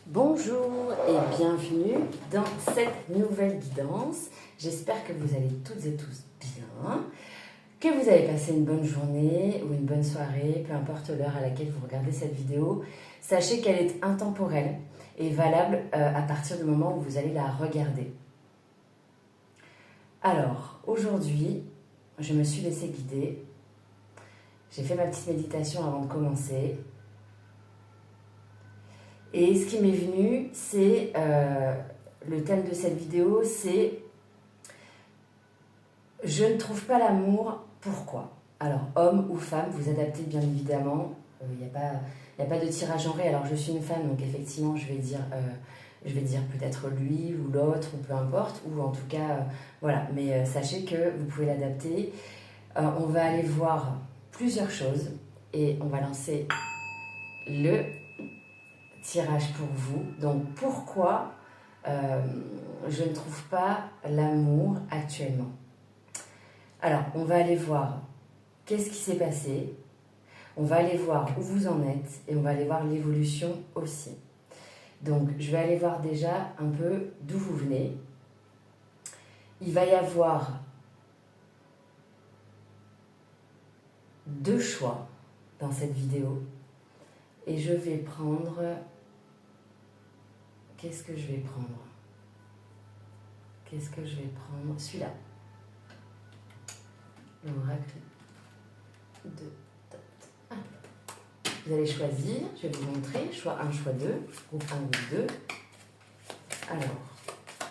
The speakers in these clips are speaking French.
Bonjour et bienvenue dans cette nouvelle guidance. J'espère que vous allez toutes et tous bien, que vous avez passé une bonne journée ou une bonne soirée, peu importe l'heure à laquelle vous regardez cette vidéo. Sachez qu'elle est intemporelle et valable à partir du moment où vous allez la regarder. Alors, aujourd'hui, je me suis laissée guider. J'ai fait ma petite méditation avant de commencer. Et ce qui m'est venu, c'est le thème de cette vidéo, c'est « Je ne trouve pas l'amour, pourquoi ?» Alors, homme ou femme, vous adaptez bien évidemment. Il n'y a pas de tirage genré. Alors, je suis une femme, donc effectivement, je vais dire peut-être lui ou l'autre, ou peu importe. Ou en tout cas, voilà. Mais sachez que vous pouvez l'adapter. On va aller voir plusieurs choses. Et on va lancer le tirage pour vous. Donc, pourquoi je ne trouve pas l'amour actuellement? Alors, on va aller voir qu'est-ce qui s'est passé. On va aller voir où vous en êtes et on va aller voir l'évolution aussi. Donc, je vais aller voir déjà un peu d'où vous venez. Il va y avoir deux choix dans cette vidéo. Et je vais prendre... Qu'est-ce que je vais prendre? Qu'est-ce que je vais prendre? Celui-là. L'oracle de Thoth. Ah. Vous allez choisir, je vais vous montrer, choix 1, choix 2, groupe 1, groupe 2. Alors,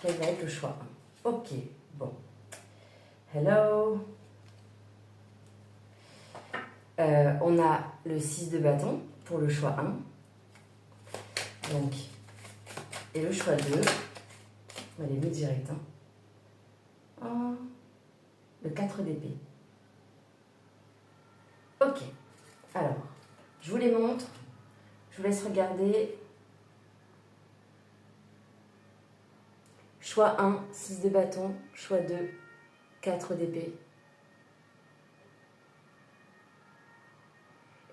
quel va être le choix 1? Ok, bon. Hello. On a le 6 de bâton pour le choix 1. Donc, et le choix 2, on va les mettre direct. Oh, le 4 d'épée. Ok, alors, je vous les montre. Je vous laisse regarder. Choix 1, 6 de bâton. Choix 2, 4 d'épée.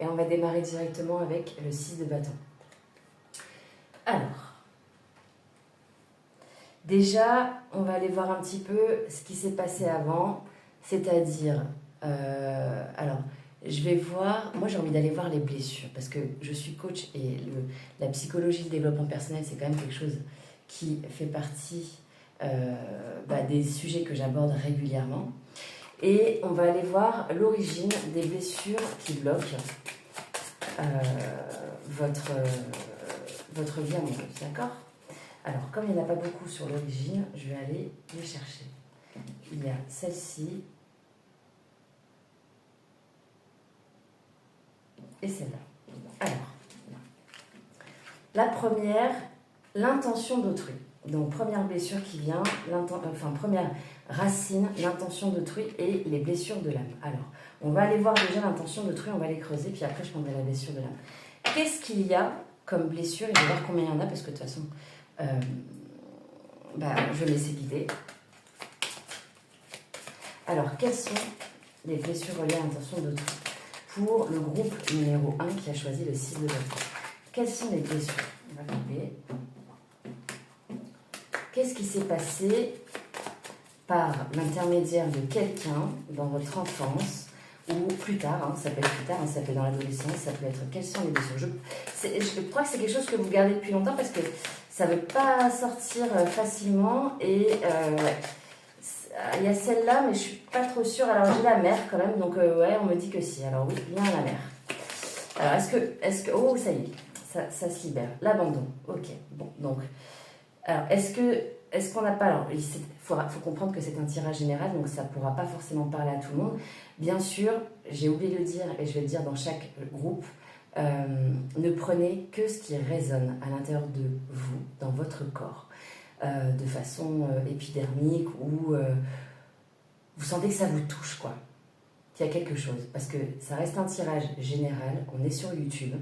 Et on va démarrer directement avec le 6 de bâton. Alors, déjà, on va aller voir un petit peu ce qui s'est passé avant, c'est-à-dire, alors, je vais voir, moi j'ai envie d'aller voir les blessures, parce que je suis coach et la psychologie, le développement personnel, c'est quand même quelque chose qui fait partie des sujets que j'aborde régulièrement. Et on va aller voir l'origine des blessures qui bloquent votre vie amoureuse, d'accord? Alors, comme il n'y en a pas beaucoup sur l'origine, je vais aller les chercher. Il y a celle-ci et celle-là. Alors, la première, l'intention d'autrui. Donc, première blessure qui vient, première racine, l'intention d'autrui et les blessures de l'âme. Alors, on va aller voir déjà l'intention d'autrui, on va les creuser, puis après je prendrai la blessure de l'âme. Qu'est-ce qu'il y a comme blessure? Et je vais voir combien il y en a, parce que de toute façon, je vais laisser guider. Alors, quelles sont les blessures reliées à l'intention d'autrui? Pour le groupe numéro 1 qui a choisi le 6 de bâton. Quelles sont les blessures? On va regarder. Qu'est-ce qui s'est passé par l'intermédiaire de quelqu'un dans votre enfance ou plus tard, ça peut être plus tard, ça peut être dans l'adolescence, ça peut être quelles sont les blessures. Je crois que c'est quelque chose que vous gardez depuis longtemps parce que ça ne veut pas sortir facilement et il y a celle-là mais je ne suis pas trop sûre. Alors j'ai la mère quand même, donc ouais, on me dit que si. Alors oui, bien la mère. Alors est-ce que oh ça y est, ça se libère. L'abandon, ok, bon, donc alors est-ce qu'on n'a pas... Alors, il faut comprendre que c'est un tirage général, donc ça ne pourra pas forcément parler à tout le monde. Bien sûr, j'ai oublié de le dire, et je vais le dire dans chaque groupe, ne prenez que ce qui résonne à l'intérieur de vous, dans votre corps, de façon épidermique, ou vous sentez que ça vous touche, quoi. Qu'il y a quelque chose, parce que ça reste un tirage général, on est sur YouTube.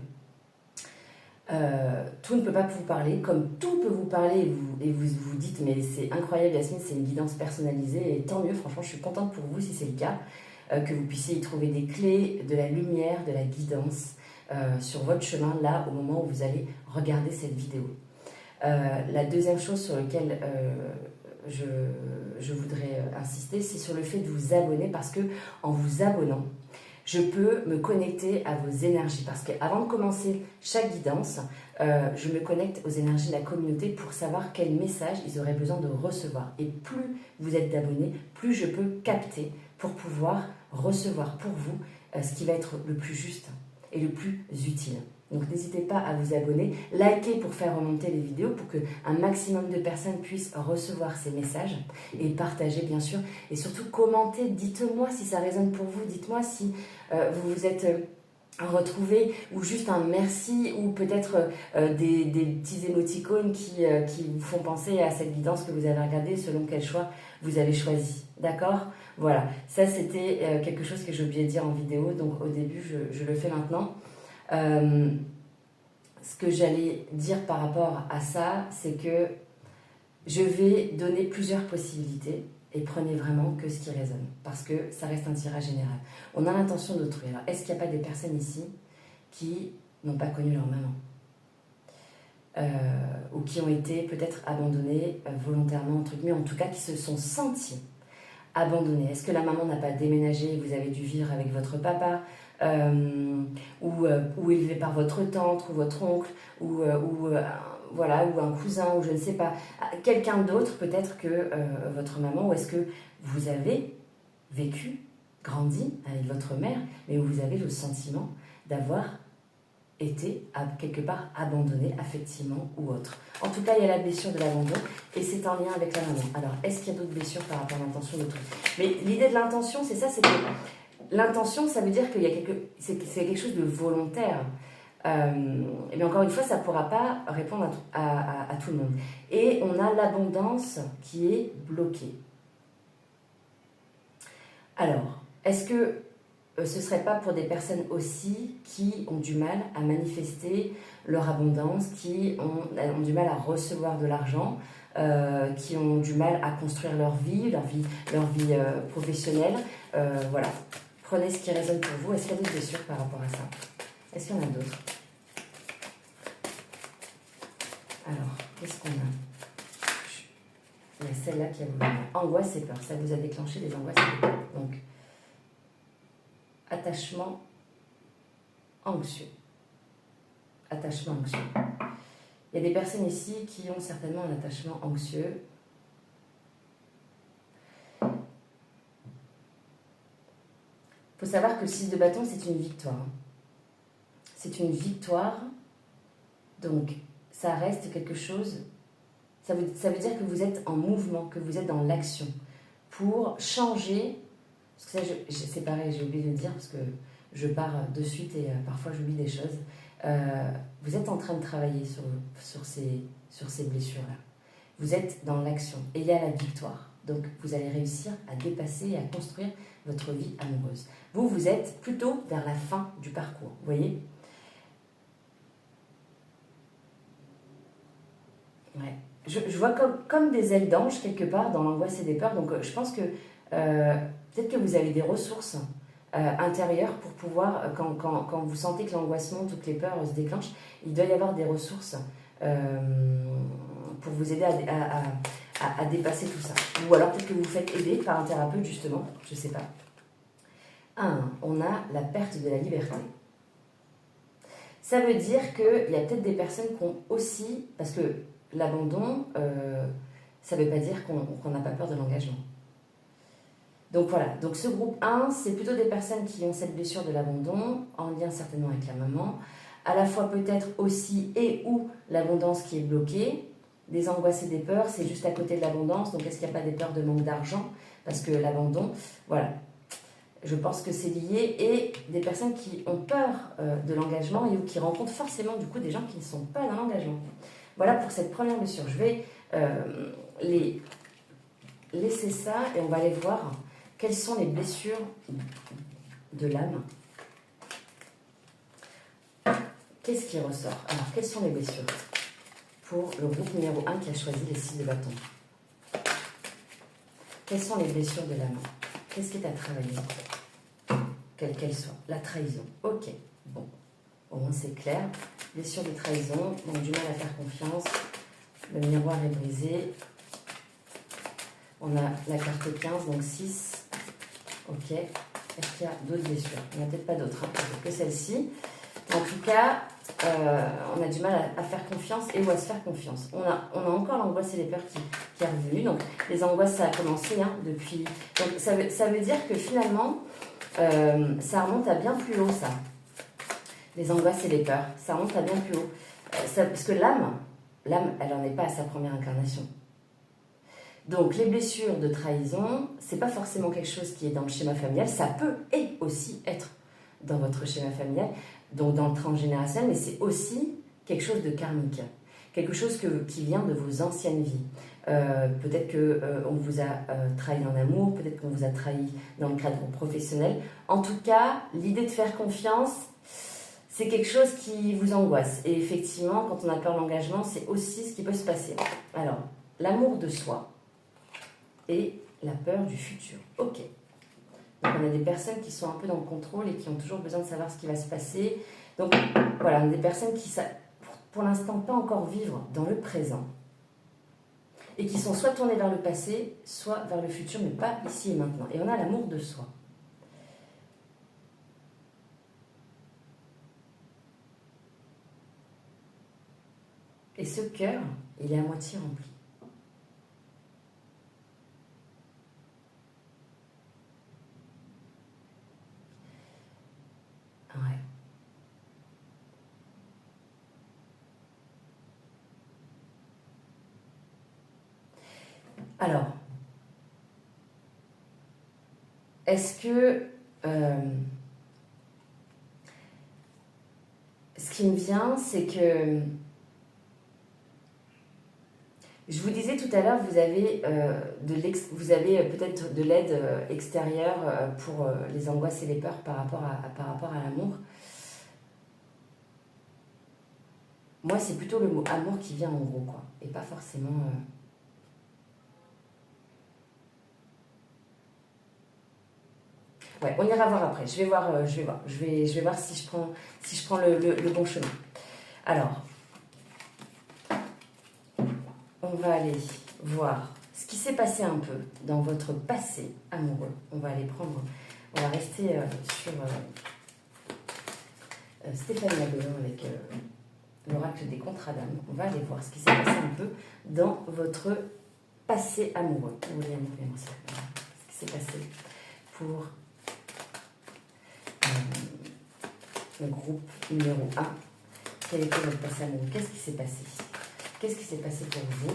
Tout ne peut pas vous parler, comme tout peut vous parler et vous vous dites mais c'est incroyable Yasmine, c'est une guidance personnalisée et tant mieux, franchement je suis contente pour vous si c'est le cas, que vous puissiez y trouver des clés, de la lumière, de la guidance sur votre chemin là au moment où vous allez regarder cette vidéo. La deuxième chose sur laquelle je voudrais insister, c'est sur le fait de vous abonner, parce que en vous abonnant, je peux me connecter à vos énergies. Parce qu'avant de commencer chaque guidance, je me connecte aux énergies de la communauté pour savoir quel message ils auraient besoin de recevoir. Et plus vous êtes d'abonnés, plus je peux capter pour pouvoir recevoir pour vous ce qui va être le plus juste et le plus utile. Donc n'hésitez pas à vous abonner, likez pour faire remonter les vidéos, pour qu'un maximum de personnes puissent recevoir ces messages, et partagez bien sûr, et surtout commentez, dites-moi si ça résonne pour vous, dites-moi si vous vous êtes retrouvés, ou juste un merci, ou peut-être des petits émoticônes qui vous font penser à cette guidance que vous avez regardée, selon quel choix vous avez choisi, d'accord? Voilà, ça c'était quelque chose que j'ai oublié de dire en vidéo, donc au début je le fais maintenant. Ce que j'allais dire par rapport à ça, c'est que je vais donner plusieurs possibilités, et prenez vraiment que ce qui résonne, parce que ça reste un tirage général. On a l'intention d'autrui. Alors, est-ce qu'il n'y a pas des personnes ici qui n'ont pas connu leur maman, ou qui ont été peut-être abandonnées volontairement, entre guillemets, en tout cas qui se sont senties abandonnées? Est-ce que la maman n'a pas déménagé, vous avez dû vivre avec votre papa, ou élevé par votre tante ou votre oncle, voilà, ou un cousin, ou je ne sais pas, quelqu'un d'autre peut-être que votre maman, ou est-ce que vous avez vécu, grandi avec votre mère, mais où vous avez le sentiment d'avoir été quelque part abandonné affectivement ou autre. En tout cas, il y a la blessure de l'abandon, et c'est en lien avec la maman. Alors, est-ce qu'il y a d'autres blessures par rapport à l'intention d'autrui? Mais l'idée de l'intention, c'est ça, c'est que l'intention, ça veut dire qu'il y a c'est quelque chose de volontaire. Mais encore une fois, ça ne pourra pas répondre à tout le monde. Et on a l'abondance qui est bloquée. Alors, est-ce que ce ne serait pas pour des personnes aussi qui ont du mal à manifester leur abondance, qui ont du mal à recevoir de l'argent, qui ont du mal à construire leur vie professionnelle, voilà. Prenez ce qui résonne pour vous. Est-ce qu'il y a d'autres blessures par rapport à ça? Est-ce qu'il y en a d'autres? Alors, qu'est-ce qu'on a? Il y a celle-là qui a voulu. Angoisse et peur. Ça vous a déclenché des angoisses et des peurs. Donc, attachement anxieux. Attachement anxieux. Il y a des personnes ici qui ont certainement un attachement anxieux. Il faut savoir que le 6 de bâton, c'est une victoire. C'est une victoire, donc ça reste quelque chose, ça veut dire que vous êtes en mouvement, que vous êtes dans l'action, pour changer, parce que ça, c'est pareil, j'ai oublié de le dire, parce que je pars de suite et parfois j'oublie des choses. Vous êtes en train de travailler sur ces blessures-là. Vous êtes dans l'action, et il y a la victoire. Donc, vous allez réussir à dépasser et à construire votre vie amoureuse. Vous êtes plutôt vers la fin du parcours, vous voyez? Ouais. Je vois comme des ailes d'ange quelque part dans l'angoisse et des peurs. Donc, je pense que peut-être que vous avez des ressources intérieures pour pouvoir, quand vous sentez que l'angoisse monte ou que les peurs se déclenchent, il doit y avoir des ressources pour vous aider à dépasser tout ça. Ou alors peut-être que vous vous faites aider par un thérapeute justement, je ne sais pas. On a la perte de la liberté. Ça veut dire qu'il y a peut-être des personnes qui ont aussi, parce que l'abandon, ça ne veut pas dire qu'on n'a pas peur de l'engagement. Donc voilà, donc ce groupe 1, c'est plutôt des personnes qui ont cette blessure de l'abandon, en lien certainement avec la maman, à la fois peut-être aussi et ou l'abondance qui est bloquée. Des angoisses et des peurs, c'est juste à côté de l'abondance. Donc, est-ce qu'il n'y a pas des peurs de manque d'argent? Parce que l'abandon, voilà, je pense que c'est lié. Et des personnes qui ont peur de l'engagement et ou qui rencontrent forcément, du coup, des gens qui ne sont pas dans l'engagement. Voilà pour cette première blessure. Je vais les laisser ça et on va aller voir quelles sont les blessures de l'âme. Qu'est-ce qui ressort? Alors, quelles sont les blessures pour le groupe numéro 1 qui a choisi les 6 de bâton? Quelles sont les blessures de l'âme? Qu'est-ce qui est à travailler? Quelle qu'elle soit. La trahison. Ok, bon. Au moins c'est clair. Blessure de trahison, donc du mal à faire confiance. Le miroir est brisé. On a la carte 15, donc 6. Ok. Est-ce qu'il y a d'autres blessures? Il n'y en a peut-être pas d'autres, hein, que celle-ci. En tout cas, on a du mal à faire confiance et ou à se faire confiance. On a encore l'angoisse et les peurs qui est revenue. Donc, les angoisses, ça a commencé depuis... Donc, ça veut dire que finalement, ça remonte à bien plus haut, ça. Les angoisses et les peurs, ça remonte à bien plus haut. Parce que l'âme, elle n'en est pas à sa première incarnation. Donc, les blessures de trahison, c'est pas forcément quelque chose qui est dans le schéma familial. Ça peut et aussi être dans votre schéma familial, donc dans le transgénérationnel, mais c'est aussi quelque chose de karmique. Quelque chose qui vient de vos anciennes vies. Peut-être qu'on vous a trahi en amour, peut-être qu'on vous a trahi dans le cadre professionnel. En tout cas, l'idée de faire confiance, c'est quelque chose qui vous angoisse. Et effectivement, quand on a peur de l'engagement, c'est aussi ce qui peut se passer. Alors, l'amour de soi et la peur du futur. Ok. Donc on a des personnes qui sont un peu dans le contrôle et qui ont toujours besoin de savoir ce qui va se passer. Donc voilà, on a des personnes qui, pour l'instant, pas encore vivre dans le présent. Et qui sont soit tournées vers le passé, soit vers le futur, mais pas ici et maintenant. Et on a l'amour de soi. Et ce cœur, il est à moitié rempli. Ouais. Alors, est-ce que ce qui me vient, c'est que je vous disais tout à l'heure, vous avez, peut-être de l'aide extérieure pour les angoisses et les peurs par rapport à l'amour. Moi, c'est plutôt le mot amour qui vient en gros, quoi, et pas forcément... Ouais, on ira voir après. Je vais voir si je prends le bon chemin. Alors, on va aller voir ce qui s'est passé un peu dans votre passé amoureux. On va rester sur Stéphanie Abellon avec l'oracle des contrats d'âme. On va aller voir ce qui s'est passé un peu dans votre passé amoureux. Ce qui s'est passé pour le groupe numéro 1. Quel était votre passé amoureux? Qu'est-ce qui s'est passé? Qu'est-ce qui s'est passé pour vous?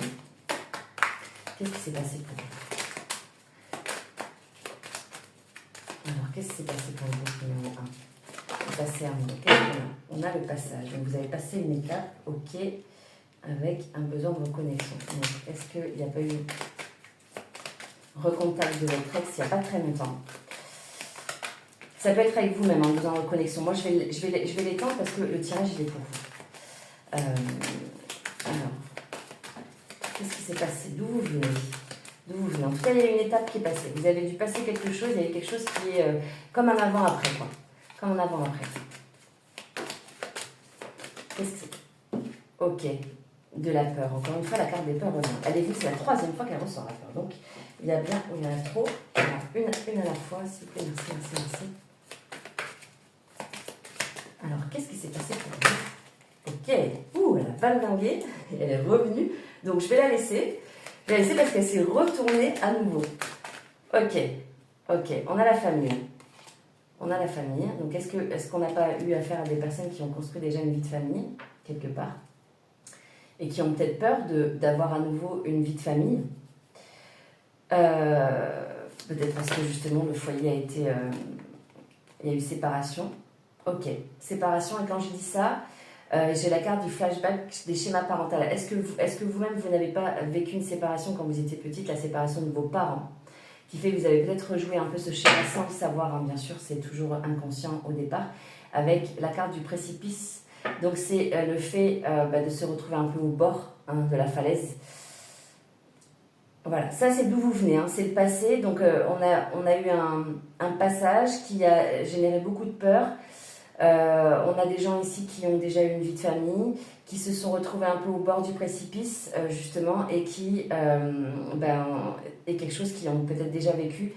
Qu'est-ce qui s'est passé pour vous? Alors, qu'est-ce qui s'est passé pour le groupe numéro 1? Le passé amoureux. Qu'est-ce qu'on a? On a le passage. Donc, vous avez passé une étape, ok, avec un besoin de reconnexion. Donc, est-ce qu'il n'y a pas eu recontact de votre ex il n'y a pas très longtemps? Ça peut être avec vous-même, besoin de reconnexion. Moi, je vais l'étendre parce que le tirage, il est pour vous. Alors, qu'est-ce qui s'est passé? D'où vous venez? En tout cas, il y a une étape qui est passée. Vous avez dû passer quelque chose, il y a quelque chose qui est comme un avant-après, quoi. Comme un avant-après. Qu'est-ce que c'est? Ok, de la peur. Encore une fois, la carte des peurs revient. Elle est venue, c'est la 3e fois qu'elle ressort, la peur. Donc, il y a bien, il y en a trop. Alors, une à la fois, s'il vous plaît, merci. Alors, qu'est-ce qui s'est passé pour vous? Ok, elle a baldingué, elle est revenue. Donc, je vais la laisser. Je vais la laisser parce qu'elle s'est retournée à nouveau. Ok, on a la famille. Donc, est-ce qu'on n'a pas eu affaire à des personnes qui ont construit déjà une vie de famille, quelque part, et qui ont peut-être peur d'avoir à nouveau une vie de famille? Peut-être parce que justement, le foyer a été... il y a eu séparation. Ok, séparation, et quand je dis ça, j'ai la carte du flashback des schémas parentaux. Est-ce que vous-même, vous n'avez pas vécu une séparation quand vous étiez petite, la séparation de vos parents, qui fait que vous avez peut-être rejoué un peu ce schéma sans le savoir, bien sûr, c'est toujours inconscient au départ, avec la carte du précipice. Donc c'est le fait de se retrouver un peu au bord de la falaise. Voilà, ça c'est d'où vous venez, c'est le passé. Donc on a eu un passage qui a généré beaucoup de peur. On a des gens ici qui ont déjà eu une vie de famille, qui se sont retrouvés un peu au bord du précipice, justement, et qui est quelque chose qu'ils ont peut-être déjà vécu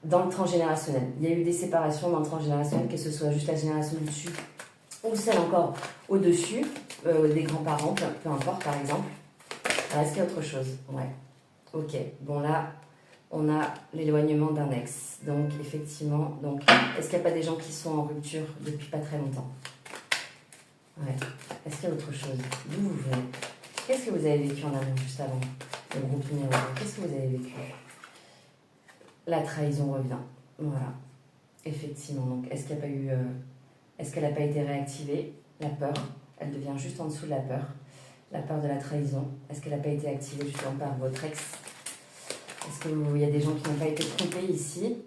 dans le transgénérationnel. Il y a eu des séparations dans le transgénérationnel, que ce soit juste la génération du dessus ou celle encore au-dessus, des grands-parents, peu importe, par exemple. Alors, est-ce qu'il y a autre chose? Ouais. Ok. Bon, là, on a l'éloignement d'un ex. Donc, effectivement, est-ce qu'il n'y a pas des gens qui sont en rupture depuis pas très longtemps? Ouais. Est-ce qu'il y a autre chose? D'où vous venez? Qu'est-ce que vous avez vécu en amour juste avant le groupe numéro 2? Qu'est-ce que vous avez vécu? La trahison revient. Voilà. Effectivement. Donc, est-ce qu'il n'y a pas eu... est-ce qu'elle n'a pas été réactivée? La peur. Elle devient juste en dessous de la peur. La peur de la trahison. Est-ce qu'elle n'a pas été activée justement par votre ex? Est-ce qu'il y a des gens qui n'ont pas été trompés ici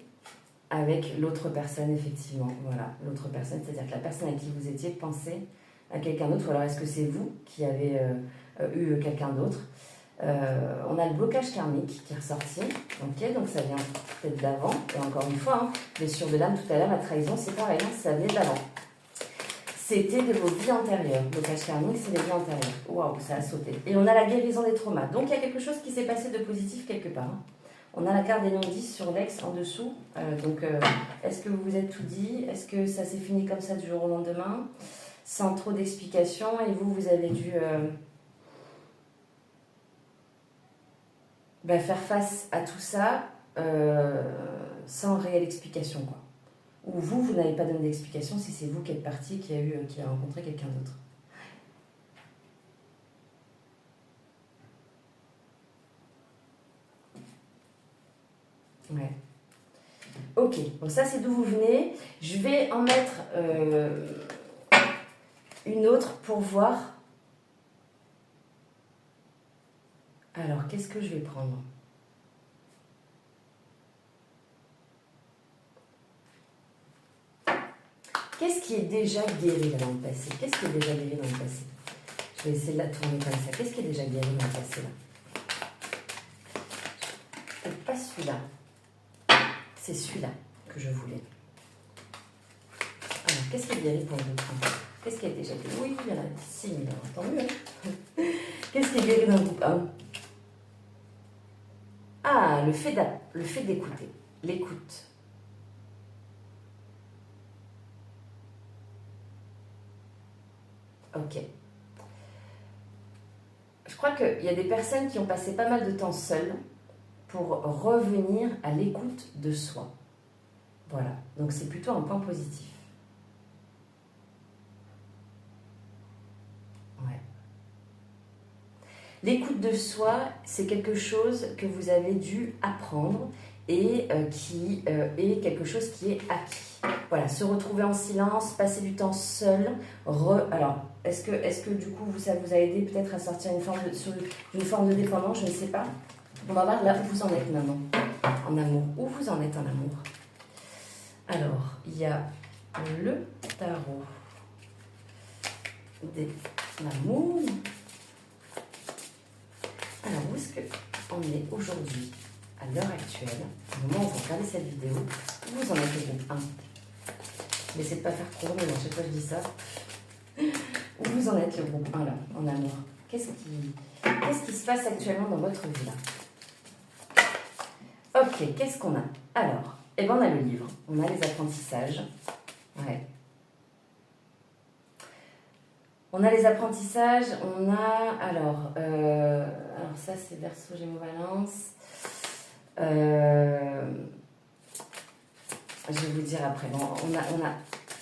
avec l'autre personne, effectivement? Voilà, l'autre personne, c'est-à-dire que la personne à qui vous étiez pensait à quelqu'un d'autre, ou alors est-ce que c'est vous qui avez eu quelqu'un d'autre? On a le blocage karmique qui est ressorti. Ok, donc ça vient peut-être d'avant. Et encore une fois, blessure de l'âme tout à l'heure, la trahison, c'est pareil, ça venait d'avant. C'était de vos vies antérieures. Le blocage karmique, c'est les vies antérieures. Waouh, ça a sauté. Et on a la guérison des traumas. Donc il y a quelque chose qui s'est passé de positif quelque part. On a la carte des non-dits sur l'ex en dessous. Est-ce que vous vous êtes tout dit? Est-ce que ça s'est fini comme ça du jour au lendemain, sans trop d'explications? Et vous avez dû faire face à tout ça sans réelle explication, quoi. Ou vous n'avez pas donné d'explication si c'est vous qui êtes parti, qui a rencontré quelqu'un d'autre. Ouais. Ok, bon ça c'est d'où vous venez. Je vais en mettre une autre pour voir. Alors, qu'est-ce que je vais prendre? Qu'est-ce qui est déjà guéri là dans le passé? Qu'est-ce qui est déjà guéri dans le passé? Je vais essayer de la tourner comme ça. Qu'est-ce qui est déjà guéri dans le passé là? C'est pas celui-là. C'est celui-là que je voulais. Alors, qu'est-ce qui est guéri pour le groupe 1? Qu'est-ce qui a déjà guéri? Oui, il y en a 6 000, tant mieux. Qu'est-ce qui est guéri dans le groupe 1? Ah, le fait d'écouter. L'écoute. Ok. Je crois qu'il y a des personnes qui ont passé pas mal de temps seules pour revenir à l'écoute de soi. Voilà. Donc c'est plutôt un point positif. Ouais. L'écoute de soi, c'est quelque chose que vous avez dû apprendre et qui est quelque chose qui est acquis. Voilà, se retrouver en silence, passer du temps seul. Alors, est-ce que du coup, ça vous a aidé peut-être à sortir une forme de dépendance? Je ne sais pas. On va voir là où vous en êtes maintenant, en amour. Où vous en êtes en amour? Alors, il y a le tarot des amours. Alors, où est-ce qu'on est aujourd'hui, à l'heure actuelle, au moment où vous regardez cette vidéo? Où vous en êtes le groupe 1? N'essayez de ne pas faire trop, mais à chaque fois je dis ça. Où vous en êtes le groupe 1 là, en amour? Qu'est-ce qui se passe actuellement dans votre vie là? Ok, qu'est-ce qu'on a? Alors, on a le livre, on a les apprentissages. Ouais. On a les apprentissages, on a... Alors ça c'est Verseau, Gémeaux, Balance. Je vais vous dire après. Bon,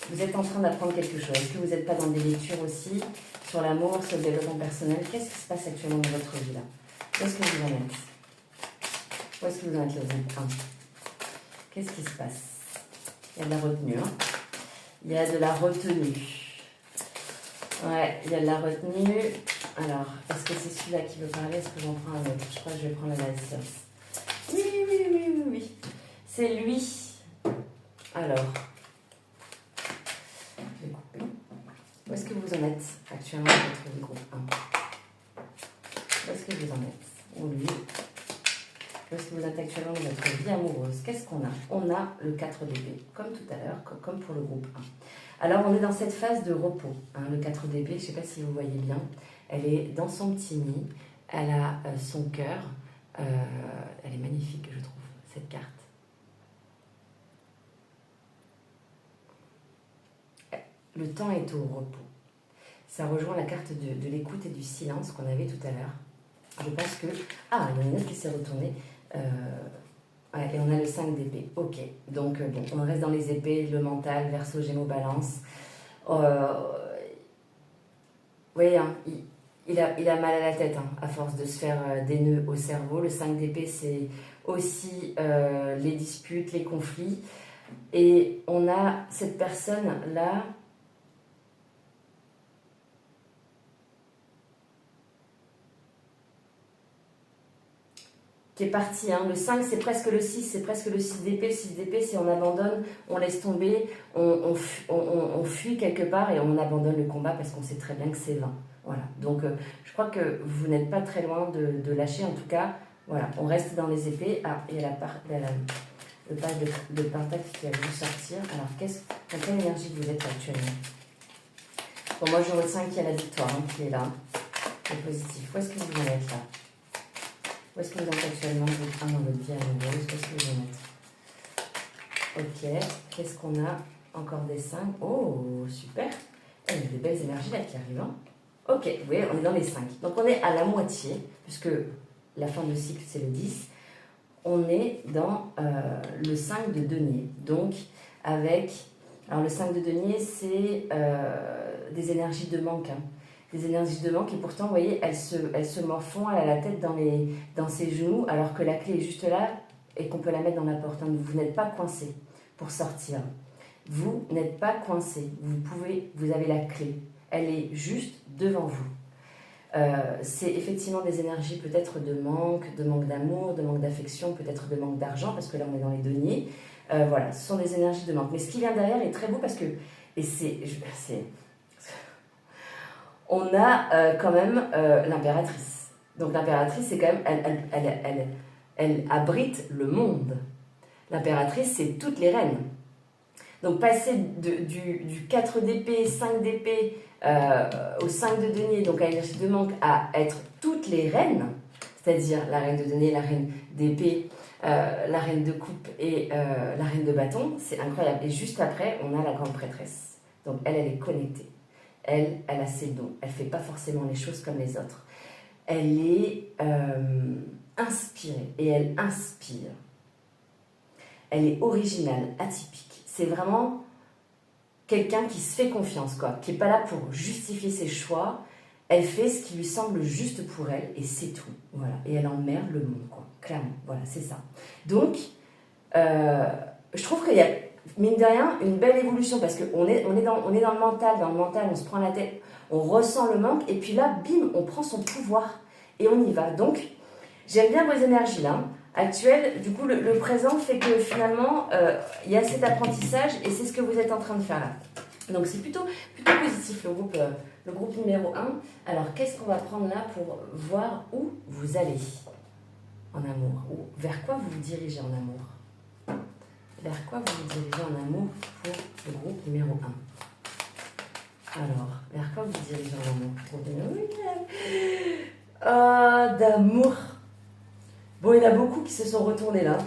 vous êtes en train d'apprendre quelque chose. Est-ce que vous n'êtes pas dans des lectures aussi sur l'amour, sur le développement personnel? Qu'est-ce qui se passe actuellement dans votre vie là? Où est-ce que vous en êtes? Où est-ce que vous en êtes le groupe 1? Qu'est-ce qui se passe? Il y a de la retenue. Il y a de la retenue. Ouais, il y a de la retenue. Alors, est-ce que c'est celui-là qui veut parler? Est-ce que j'en prends un autre? Je crois que je vais prendre la Science. Oui. C'est lui. Alors, je vais couper. Où est-ce que vous en êtes actuellement dans votre groupe 1? Où est-ce que vous en êtes? Ou lui? Où est-ce que vous êtes actuellement dans votre vie amoureuse? Qu'est-ce qu'on a? On a le 4 d'épée, comme tout à l'heure, comme pour le groupe 1. Alors, on est dans cette phase de repos. Hein, le 4 d'épée, je ne sais pas si vous voyez bien. Elle est dans son petit nid. Elle a son cœur. Elle est magnifique, je trouve, cette carte. Le temps est au repos. Ça rejoint la carte de l'écoute et du silence qu'on avait tout à l'heure. Je pense que... Ah, il y en a une autre qui s'est retournée. Ouais, et on a le 5 d'épée. Ok, donc bon, on reste dans les épées, le mental, Verseau, Gémeaux, Balance. Vous voyez, hein, il a mal à la tête, hein, à force de se faire des nœuds au cerveau. Le 5 d'épée, c'est aussi les disputes, les conflits. Et on a cette personne-là... qui est parti, hein. Le 5 c'est presque le 6, c'est presque le 6 d'épée. Le 6 d'épée c'est on abandonne, on laisse tomber, on fuit quelque part et on abandonne le combat parce qu'on sait très bien que c'est vain. Voilà, donc je crois que vous n'êtes pas très loin de lâcher, en tout cas, voilà, on reste dans les épées. Ah, il y a le page de pentacle qui a voulu sortir. Alors, dans quelle énergie vous êtes actuellement? Bon, moi je retiens qu'il y a la victoire, hein, qui est là, le positif. Où est-ce que vous en êtes là? Où est-ce que vous êtes actuellement dans votre vie amoureuse? Où est-ce que vous en êtes? Ok, qu'est-ce qu'on a? Encore des 5. Oh, super. Il y a des belles énergies là qui arrivent. Hein. Ok, vous voyez, on est dans les 5. Donc on est à la moitié, puisque la fin de cycle c'est le 10. On est dans le 5 de denier. Donc avec... Alors le 5 de denier, c'est des énergies de manque. Hein. Des énergies de manque et pourtant, vous voyez, elle se morfond, elle a la tête dans ses genoux, alors que la clé est juste là et qu'on peut la mettre dans la porte. Hein. Vous n'êtes pas coincé pour sortir. Vous n'êtes pas coincé. Vous avez la clé. Elle est juste devant vous. C'est effectivement des énergies peut-être de manque d'amour, de manque d'affection, peut-être de manque d'argent, parce que là on est dans les deniers. Voilà, ce sont des énergies de manque. Mais ce qui vient derrière est très beau parce que, on a quand même l'impératrice. Donc l'impératrice, c'est quand même, elle abrite le monde. L'impératrice, c'est toutes les reines. Donc passer du 4 d'épée, 5 d'épée, au 5 de denier, donc à l'énergie de manque, à être toutes les reines, c'est-à-dire la reine de denier, la reine d'épée, la reine de coupe et la reine de bâton, c'est incroyable. Et juste après, on a la grande prêtresse. Donc elle est connectée. Elle a ses dons. Elle ne fait pas forcément les choses comme les autres. Elle est inspirée et elle inspire. Elle est originale, atypique. C'est vraiment quelqu'un qui se fait confiance, quoi, qui n'est pas là pour justifier ses choix. Elle fait ce qui lui semble juste pour elle et c'est tout. Voilà. Et elle emmerde le monde, quoi. Clairement, voilà, c'est ça. Donc, je trouve qu'il y a, mine de rien, une belle évolution parce qu'on est dans le mental. Dans le mental, on se prend la tête, on ressent le manque et puis là, bim, on prend son pouvoir et on y va. Donc, j'aime bien vos énergies là. Actuelles, du coup, le présent fait que finalement, il y a cet apprentissage et c'est ce que vous êtes en train de faire là. Donc, c'est plutôt positif le groupe numéro 1. Alors, qu'est-ce qu'on va prendre là pour voir où vous allez en amour? Ou vers quoi vous vous dirigez en amour? Vers quoi vous vous dirigez en amour pour le groupe numéro 1? Alors, vers quoi vous vous dirigez en amour? Groupe numéro 1. D'amour. Bon, il y en a beaucoup qui se sont retournées là.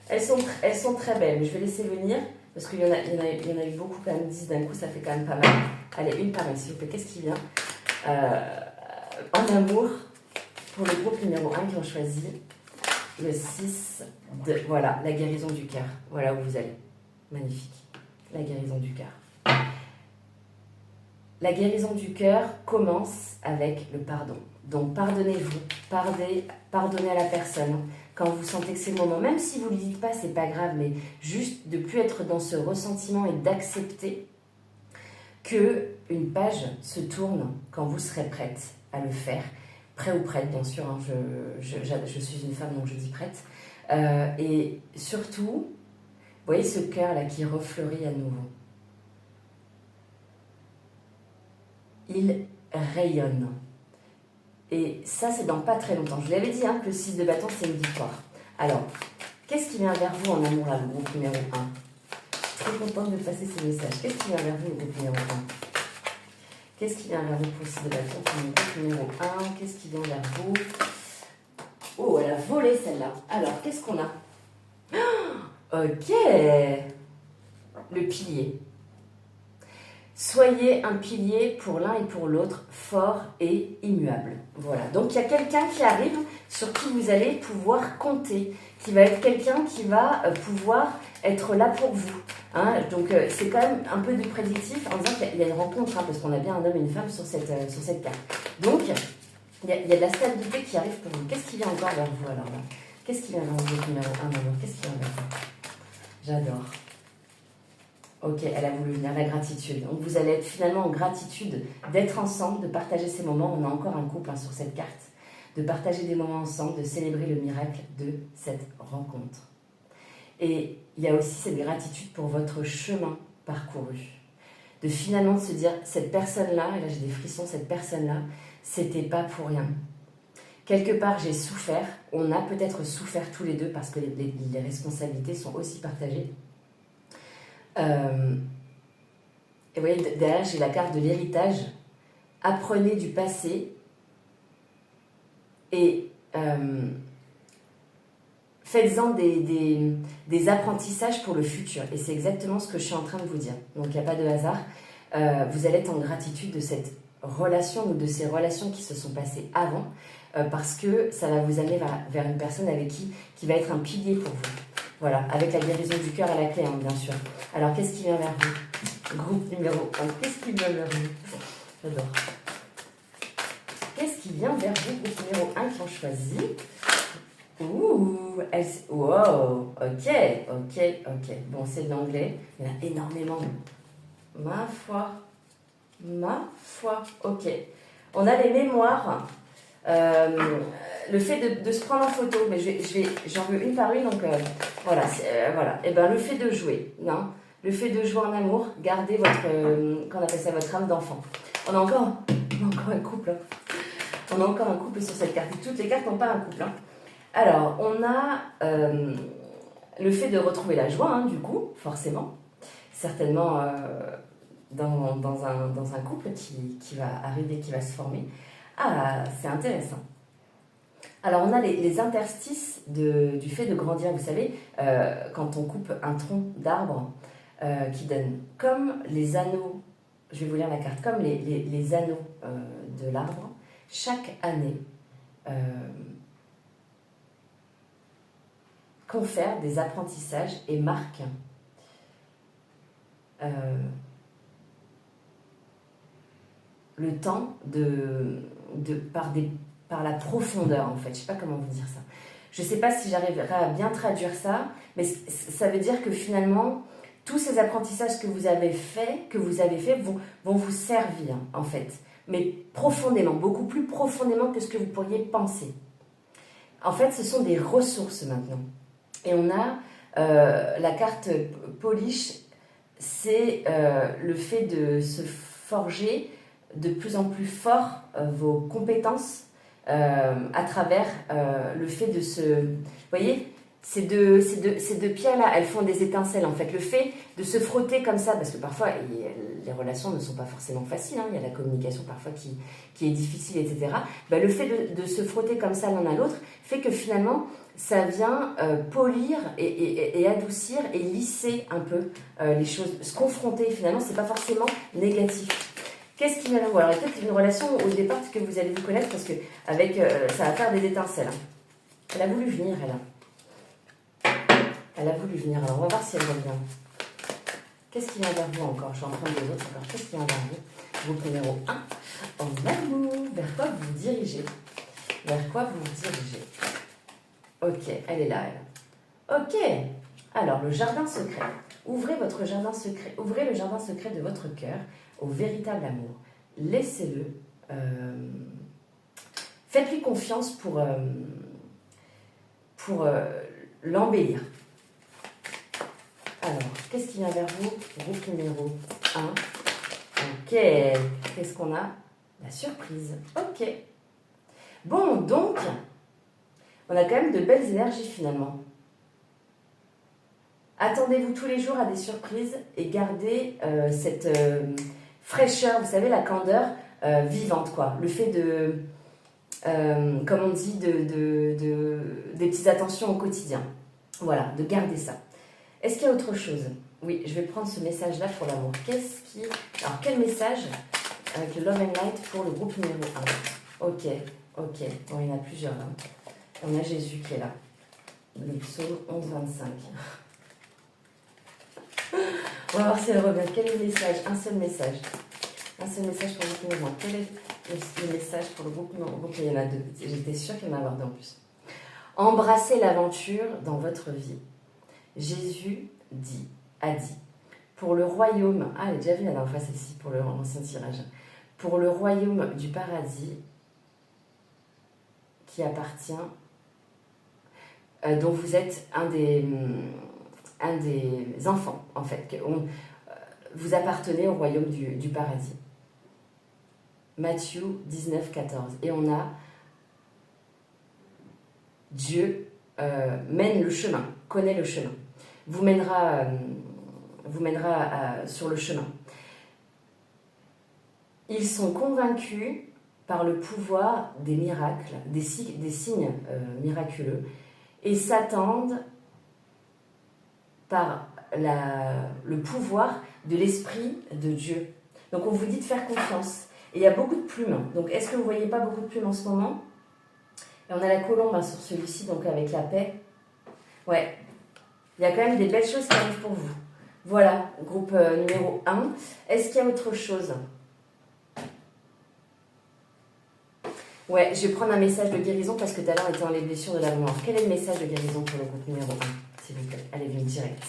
Elles sont très belles, mais je vais laisser venir parce qu'il y en a eu beaucoup quand même. 10 d'un coup, ça fait quand même pas mal. Allez, une par une, s'il vous plaît. Qu'est-ce qui vient en amour pour le groupe numéro 1 qui ont choisi le 6 de... Voilà, la guérison du cœur. Voilà où vous allez. Magnifique. La guérison du cœur. La guérison du cœur commence avec le pardon. Donc pardonnez-vous, pardonnez à la personne quand vous sentez que c'est le moment. Même si vous ne le dites pas, c'est pas grave, mais juste de ne plus être dans ce ressentiment et d'accepter que une page se tourne quand vous serez prête à le faire. Prêt ou prête, bien sûr, hein, je suis une femme, donc je dis prête. Et surtout, vous voyez ce cœur-là qui refleurit à nouveau. Il rayonne. Et ça, c'est dans pas très longtemps. Je vous l'avais dit, hein, que le 6 de bâton, c'est une victoire. Alors, qu'est-ce qui vient vers vous en amour, là, le groupe numéro 1? suis contente de passer ces messages. Qu'est-ce qui vient vers vous, groupe numéro 1? Qu'est-ce qui vient vers vous pour ce de bâton pour le groupe numéro 1? Qu'est-ce qui vient vers vous? Oh, elle a volé celle-là. Alors, qu'est-ce qu'on a? Ok. Le pilier. Soyez un pilier pour l'un et pour l'autre, fort et immuable. Voilà. Donc, il y a quelqu'un qui arrive sur qui vous allez pouvoir compter, qui va être quelqu'un qui va pouvoir être là pour vous. Hein. Donc, c'est quand même un peu du prédictif en disant qu'il y a une rencontre, hein, parce qu'on a bien un homme et une femme sur cette carte. Donc, il y a de la stabilité qui arrive pour vous. Qu'est-ce qui vient encore vers vous alors là? Qu'est-ce qui vient vers vous, numéro 1 maintenant? Qu'est-ce qui vient vers vous? J'adore. Ok, elle a voulu venir, la gratitude. Donc vous allez être finalement en gratitude d'être ensemble, de partager ces moments. On a encore un couple sur cette carte. De partager des moments ensemble, de célébrer le miracle de cette rencontre. Et il y a aussi cette gratitude pour votre chemin parcouru. De finalement se dire, cette personne-là, et là j'ai des frissons, cette personne-là, c'était pas pour rien. Quelque part, j'ai souffert. On a peut-être souffert tous les deux parce que les responsabilités sont aussi partagées. Et vous voyez, derrière, j'ai la carte de l'héritage. Apprenez du passé et faites-en des apprentissages pour le futur. Et c'est exactement ce que je suis en train de vous dire. Donc, il n'y a pas de hasard. Vous allez être en gratitude de cette relation ou de ces relations qui se sont passées avant parce que ça va vous amener vers une personne avec qui va être un pilier pour vous. Voilà, avec la guérison du cœur à la clé, hein, bien sûr. Alors, qu'est-ce qui vient vers vous? Groupe numéro 1, qu'est-ce qui vient vers vous? J'adore. Qu'est-ce qui vient vers vous, groupe numéro 1 qui ont choisi? Ouh, wow, ok. Bon, c'est de l'anglais, il y en a énormément. Ma foi, ok. On a les mémoires. Le fait de se prendre en photo, mais j'en veux une par une, donc voilà. Et ben le fait de jouer, non, le fait de jouer en amour, gardez votre, qu'on appelle ça, votre âme d'enfant. On a encore un couple. Hein. On a encore un couple sur cette carte. Et toutes les cartes n'ont pas un couple. Hein. Alors, on a le fait de retrouver la joie, hein, du coup, forcément, certainement dans un couple qui va arriver, qui va se former. Ah, c'est intéressant. Alors, on a les interstices du fait de grandir. Vous savez, quand on coupe un tronc d'arbre qui donne comme les anneaux, je vais vous lire la carte, comme les anneaux de l'arbre, chaque année confère des apprentissages et marque le temps par la profondeur, en fait. Je ne sais pas comment vous dire ça. Je ne sais pas si j'arriverai à bien traduire ça, mais ça veut dire que finalement, tous ces apprentissages que vous avez faits vont vous servir, en fait. Mais profondément, beaucoup plus profondément que ce que vous pourriez penser. En fait, ce sont des ressources maintenant. Et on a la carte polish, c'est le fait de se forger de plus en plus fort vos compétences à travers le fait de se... Vous voyez, ces deux pierres-là, elles font des étincelles en fait. Le fait de se frotter comme ça, parce que parfois les relations ne sont pas forcément faciles, hein, il y a la communication parfois qui est difficile, etc. Ben, le fait de se frotter comme ça l'un à l'autre fait que finalement ça vient polir et adoucir et lisser un peu les choses. Se confronter finalement, c'est pas forcément négatif. Qu'est-ce qui vient de vous? Alors, il y a peut-être une relation au départ que vous allez vous connaître parce que avec ça va faire des étincelles. Elle a voulu venir, elle a voulu venir. Alors, on va voir si elle revient. Qu'est-ce qui vient vers vous encore? Je suis en train de les autres encore. Qu'est-ce qui vient vers vous? Groupe numéro 1. En amour. Vers quoi vous vous dirigez? Vers quoi vous vous dirigez? Ok, elle est là, elle. Ok. Alors, le jardin secret. Ouvrez votre jardin secret. Ouvrez le jardin secret de votre cœur au véritable amour. Laissez-le. Faites-lui confiance pour l'embellir. Alors, qu'est-ce qui vient vers vous? Groupe numéro 1. Ok. Qu'est-ce qu'on a? La surprise. Ok. Bon, donc, on a quand même de belles énergies finalement. Attendez-vous tous les jours à des surprises et gardez cette fraîcheur, vous savez, la candeur vivante, quoi. Le fait de, comme on dit, des petites attentions au quotidien. Voilà, de garder ça. Est-ce qu'il y a autre chose? Oui, je vais prendre ce message-là pour l'amour. Alors, quel message avec le Love and Light pour le groupe numéro 1? Ok. Bon, il y en a plusieurs là. On a Jésus qui est là. Le psaume 11, 25. On va voir si elle revient. Quel est le message? Un seul message. Un seul message pour le groupe numéro 1. Quel est le message pour le groupe numéro 1? Ok, il y en a deux. J'étais sûre qu'il y en avait en plus. Embrassez l'aventure dans votre vie. Jésus a dit, pour le royaume, elle est déjà vue la dernière fois celle-ci, pour l'ancien tirage, pour le royaume du paradis qui appartient, dont vous êtes un des enfants, en fait, vous appartenez au royaume du paradis. Matthieu 19, 14. Et on a Dieu mène le chemin, connaît le chemin, vous mènera sur le chemin. Ils sont convaincus par le pouvoir des miracles, des signes miraculeux, et s'attendent par le pouvoir de l'Esprit de Dieu. Donc on vous dit de faire confiance. Et il y a beaucoup de plumes. Donc est-ce que vous ne voyez pas beaucoup de plumes en ce moment? Et on a la colombe sur celui-ci, donc avec la paix. Ouais, il y a quand même des belles choses qui arrivent pour vous. Voilà, groupe numéro 1. Est-ce qu'il y a autre chose? Ouais, je vais prendre un message de guérison parce que tout à l'heure on était dans les blessures de la mémoire. Quel est le message de guérison pour le groupe numéro 1, s'il vous plaît? Allez, viens direct.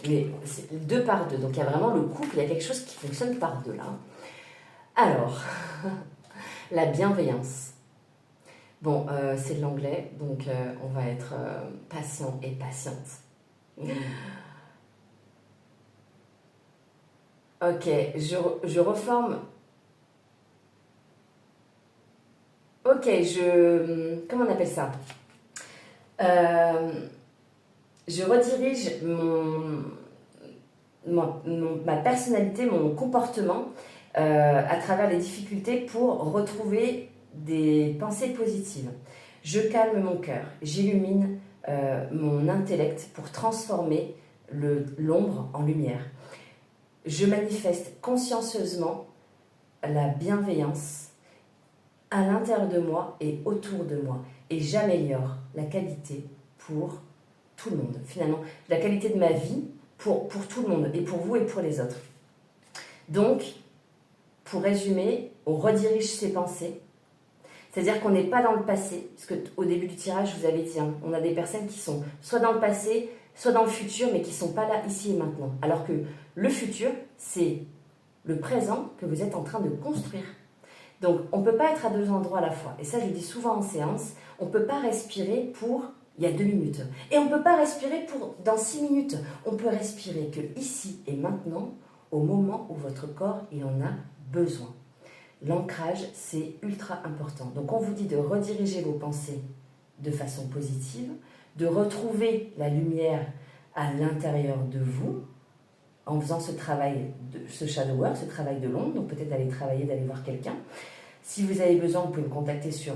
Mais c'est 2 par 2, donc il y a vraiment le couple, il y a quelque chose qui fonctionne par 2 là. Alors, la bienveillance. Bon, c'est de l'anglais, donc on va être patient et patiente. Ok, je reforme. Ok, comment on appelle ça? Je redirige ma personnalité, mon comportement à travers les difficultés pour retrouver des pensées positives. Je calme mon cœur, j'illumine mon intellect pour transformer l'ombre en lumière. Je manifeste consciencieusement la bienveillance à l'intérieur de moi et autour de moi. Et j'améliore la qualité pour tout le monde. Finalement, la qualité de ma vie pour tout le monde, et pour vous et pour les autres. Donc, pour résumer, on redirige ses pensées. C'est-à-dire qu'on n'est pas dans le passé, parce qu'au début du tirage, je vous avais dit, on a des personnes qui sont soit dans le passé, soit dans le futur, mais qui ne sont pas là, ici et maintenant. Alors que le futur, c'est le présent que vous êtes en train de construire. Donc, on ne peut pas être à 2 endroits à la fois. Et ça, je le dis souvent en séance, on ne peut pas respirer pour il y a 2 minutes. Et on ne peut pas respirer pour dans 6 minutes. On peut respirer que ici et maintenant, au moment où votre corps il en a besoin. L'ancrage, c'est ultra important. Donc, on vous dit de rediriger vos pensées de façon positive, de retrouver la lumière à l'intérieur de vous, en faisant ce travail, ce shadow work, ce travail de l'ombre, donc peut-être d'aller travailler, d'aller voir quelqu'un. Si vous avez besoin, vous pouvez me contacter sur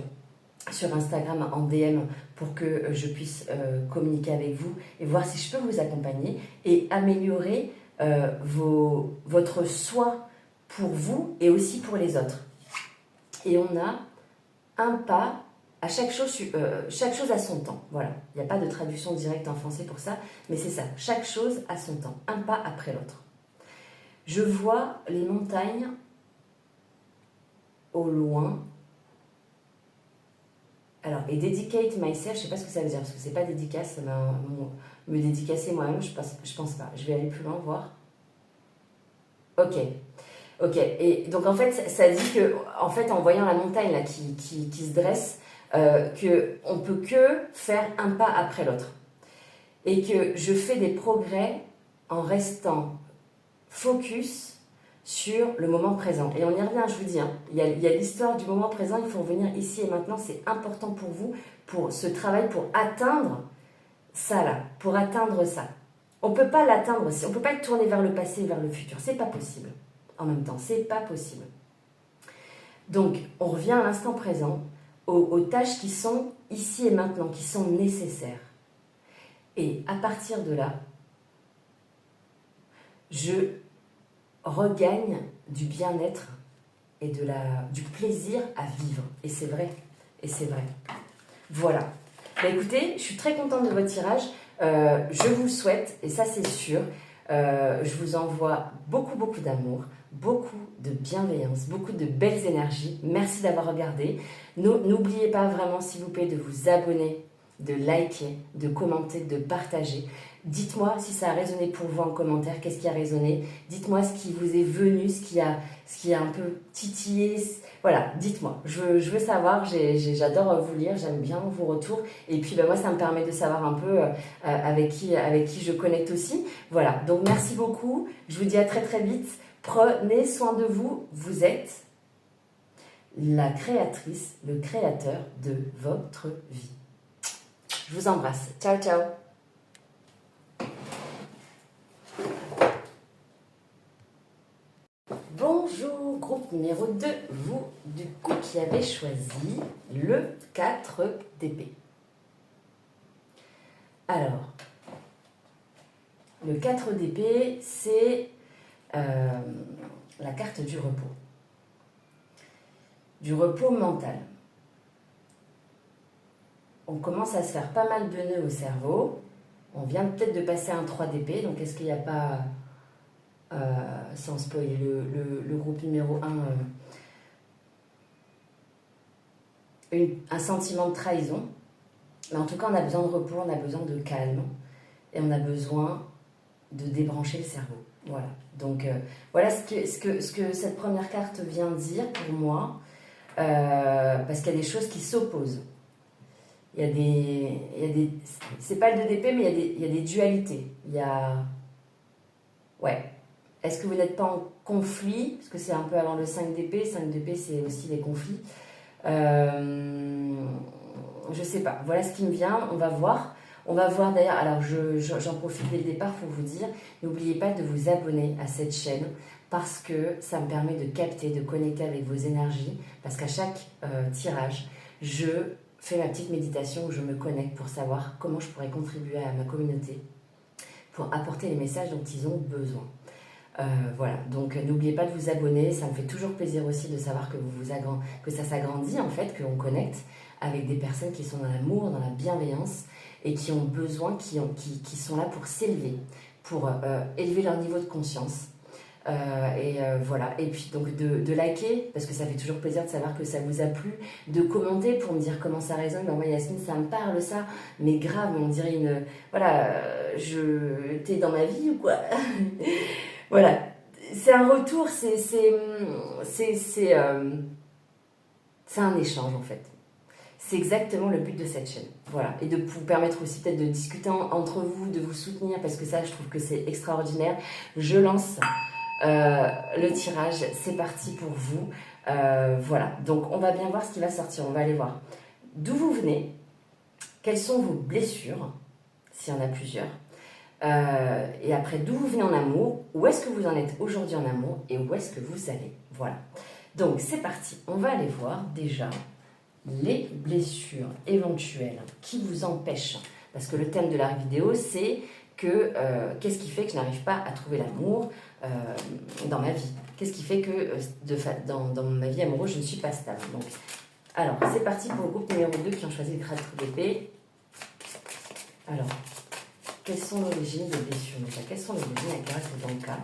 Instagram en DM pour que je puisse communiquer avec vous et voir si je peux vous accompagner et améliorer votre soi pour vous et aussi pour les autres. Et on a un pas à chaque chose à son temps. Voilà, il n'y a pas de traduction directe en français pour ça, mais c'est ça, chaque chose à son temps, un pas après l'autre. Je vois les montagnes au loin. Alors, et dedicate myself, je ne sais pas ce que ça veut dire, parce que c'est pas dédicace, me dédicacer moi-même, je pense pas. Je vais aller plus loin, voir. Ok, et donc en fait, ça dit que, en fait, en voyant la montagne là, qui se dresse, qu'on ne peut que faire un pas après l'autre. Et que je fais des progrès en restant focus sur le moment présent. Et on y revient, je vous dis, il y a l'histoire du moment présent, il faut revenir ici et maintenant, c'est important pour vous, pour ce travail, pour atteindre ça là, pour atteindre ça. On ne peut pas l'atteindre, on ne peut pas être tourné vers le passé et vers le futur. C'est pas possible. En même temps, c'est pas possible. Donc, on revient à l'instant présent, aux tâches qui sont ici et maintenant, qui sont nécessaires. Et à partir de là, je regagne du bien-être et du plaisir à vivre. Et c'est vrai. Et c'est vrai. Voilà. Bah écoutez, je suis très contente de votre tirage. Je vous le souhaite, et ça c'est sûr, je vous envoie beaucoup, beaucoup d'amour, beaucoup de bienveillance, beaucoup de belles énergies. Merci d'avoir regardé. N'oubliez pas vraiment, s'il vous plaît, de vous abonner, de liker, de commenter, de partager. Dites-moi si ça a résonné pour vous en commentaire, qu'est-ce qui a résonné. Dites-moi ce qui vous est venu, ce qui a un peu titillé. Voilà, dites-moi. Je veux savoir, j'adore vous lire, j'aime bien vos retours. Et puis moi, ça me permet de savoir un peu avec qui je connecte aussi. Voilà, donc merci beaucoup. Je vous dis à très très vite. Prenez soin de vous. Vous êtes la créatrice, le créateur de votre vie. Je vous embrasse. Ciao, ciao. Bonjour, groupe numéro 2, vous du coup qui avez choisi le 4 d'épée. Alors, le 4 d'épée, c'est la carte du repos. Du repos mental. On commence à se faire pas mal de nœuds au cerveau. On vient peut-être de passer un 3 d'épée, donc est-ce qu'il n'y a pas... sans spoiler le groupe numéro 1, un sentiment de trahison. Mais en tout cas, on a besoin de repos, on a besoin de calme et on a besoin de débrancher le cerveau. Voilà. Donc, voilà ce que cette première carte vient dire pour moi, parce qu'il y a des choses qui s'opposent. Il y a des c'est pas le 2 d'épée, mais il y a des dualités. Il y a... Ouais. Est-ce que vous n'êtes pas en conflit? Parce que c'est un peu avant le 5 d'épée. 5 d'épée, c'est aussi les conflits. Je sais pas. Voilà ce qui me vient. On va voir. On va voir d'ailleurs. Alors, j'en profite dès le départ pour vous dire, n'oubliez pas de vous abonner à cette chaîne parce que ça me permet de capter, de connecter avec vos énergies. Parce qu'à chaque tirage, je fais ma petite méditation où je me connecte pour savoir comment je pourrais contribuer à ma communauté pour apporter les messages dont ils ont besoin. Voilà, donc n'oubliez pas de vous abonner, ça me fait toujours plaisir aussi de savoir que ça s'agrandit en fait, qu'on connecte avec des personnes qui sont dans l'amour, dans la bienveillance et qui ont besoin, qui sont là pour s'élever, pour élever leur niveau de conscience. Voilà, et puis donc de liker, parce que ça fait toujours plaisir de savoir que ça vous a plu, de commenter pour me dire comment ça résonne. Ben moi Yasmine, ça me parle ça, mais grave, on dirait une... Voilà, t'es dans ma vie ou quoi? Voilà, c'est un retour, c'est un échange en fait. C'est exactement le but de cette chaîne. Voilà, et de vous permettre aussi peut-être de discuter entre vous, de vous soutenir, parce que ça, je trouve que c'est extraordinaire. Je lance le tirage, c'est parti pour vous. Voilà, donc on va bien voir ce qui va sortir, on va aller voir d'où vous venez, quelles sont vos blessures, s'il y en a plusieurs. Et après, d'où vous venez en amour, où est-ce que vous en êtes aujourd'hui en amour et où est-ce que vous allez. Voilà. Donc, c'est parti. On va aller voir déjà les blessures éventuelles qui vous empêchent. Parce que le thème de la vidéo, c'est que qu'est-ce qui fait que je n'arrive pas à trouver l'amour dans ma vie? Qu'est-ce qui fait que dans ma vie amoureuse, je ne suis pas stable? Donc, alors, c'est parti pour le groupe numéro 2 qui ont choisi le 4 d'épée. Alors... quelles sont l'origine des blessures? Quelles sont les origines avec dans le cas?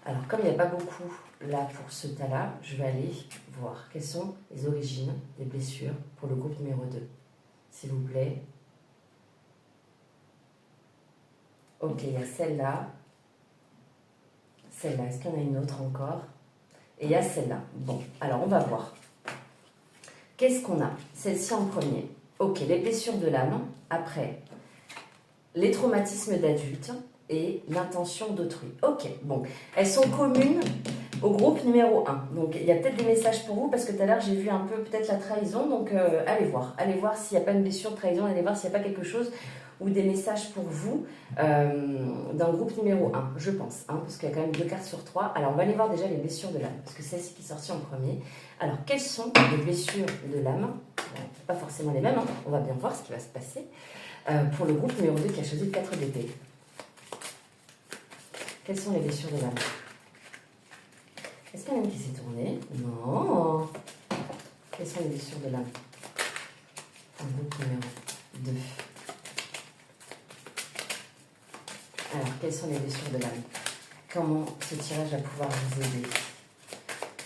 Alors, comme il n'y a pas beaucoup là pour ce tas-là, je vais aller voir quelles sont les origines des blessures pour le groupe numéro 2. S'il vous plaît. Ok, il y a celle-là. Celle-là, est-ce qu'il y en a une autre encore? Et il y a celle-là. Bon, alors on va voir. Qu'est-ce qu'on a? Celle-ci en premier. Ok, les blessures de l'âme. Après... les traumatismes d'adultes et l'intention d'autrui. Ok, bon, elles sont communes au groupe numéro 1. Donc, il y a peut-être des messages pour vous, parce que tout à l'heure, j'ai vu un peu peut-être la trahison. Donc, allez voir s'il n'y a pas une blessure de trahison, allez voir s'il n'y a pas quelque chose ou des messages pour vous dans le groupe numéro 1, je pense, hein, parce qu'il y a quand même 2 cartes sur 3. Alors, on va aller voir déjà les blessures de l'âme, parce que c'est celle-ci qui est sortie en premier. Alors, quelles sont les blessures de l'âme? Pas forcément les mêmes, hein. On va bien voir ce qui va se passer. Pour le groupe numéro 2 qui a choisi le 4 d'épée. Quelles sont les blessures de l'âme? Est-ce qu'il y en a une qui s'est tournée? Non. Quelles sont les blessures de l'âme? Un groupe numéro 2. Alors, quelles sont les blessures de l'âme? Comment ce tirage va pouvoir vous aider?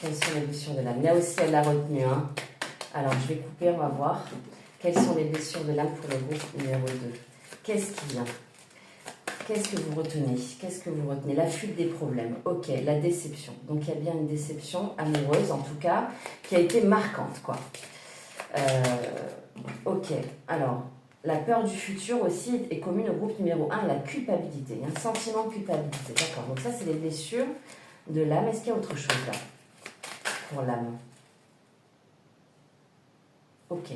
Quelles sont les blessures de l'âme? Là aussi, elle l'a retenu. Hein. Alors, je vais couper, on va voir. Quelles sont les blessures de l'âme pour le groupe numéro 2? Qu'est-ce qui vient? Qu'est-ce que vous retenez? Qu'est-ce que vous retenez? La fuite des problèmes. Ok, la déception. Donc, il y a bien une déception amoureuse, en tout cas, qui a été marquante, quoi. Ok, alors, la peur du futur aussi est commune au groupe numéro 1, la culpabilité. Il y a un sentiment de culpabilité, d'accord. Donc ça, c'est les blessures de l'âme. Est-ce qu'il y a autre chose là pour l'âme? Ok.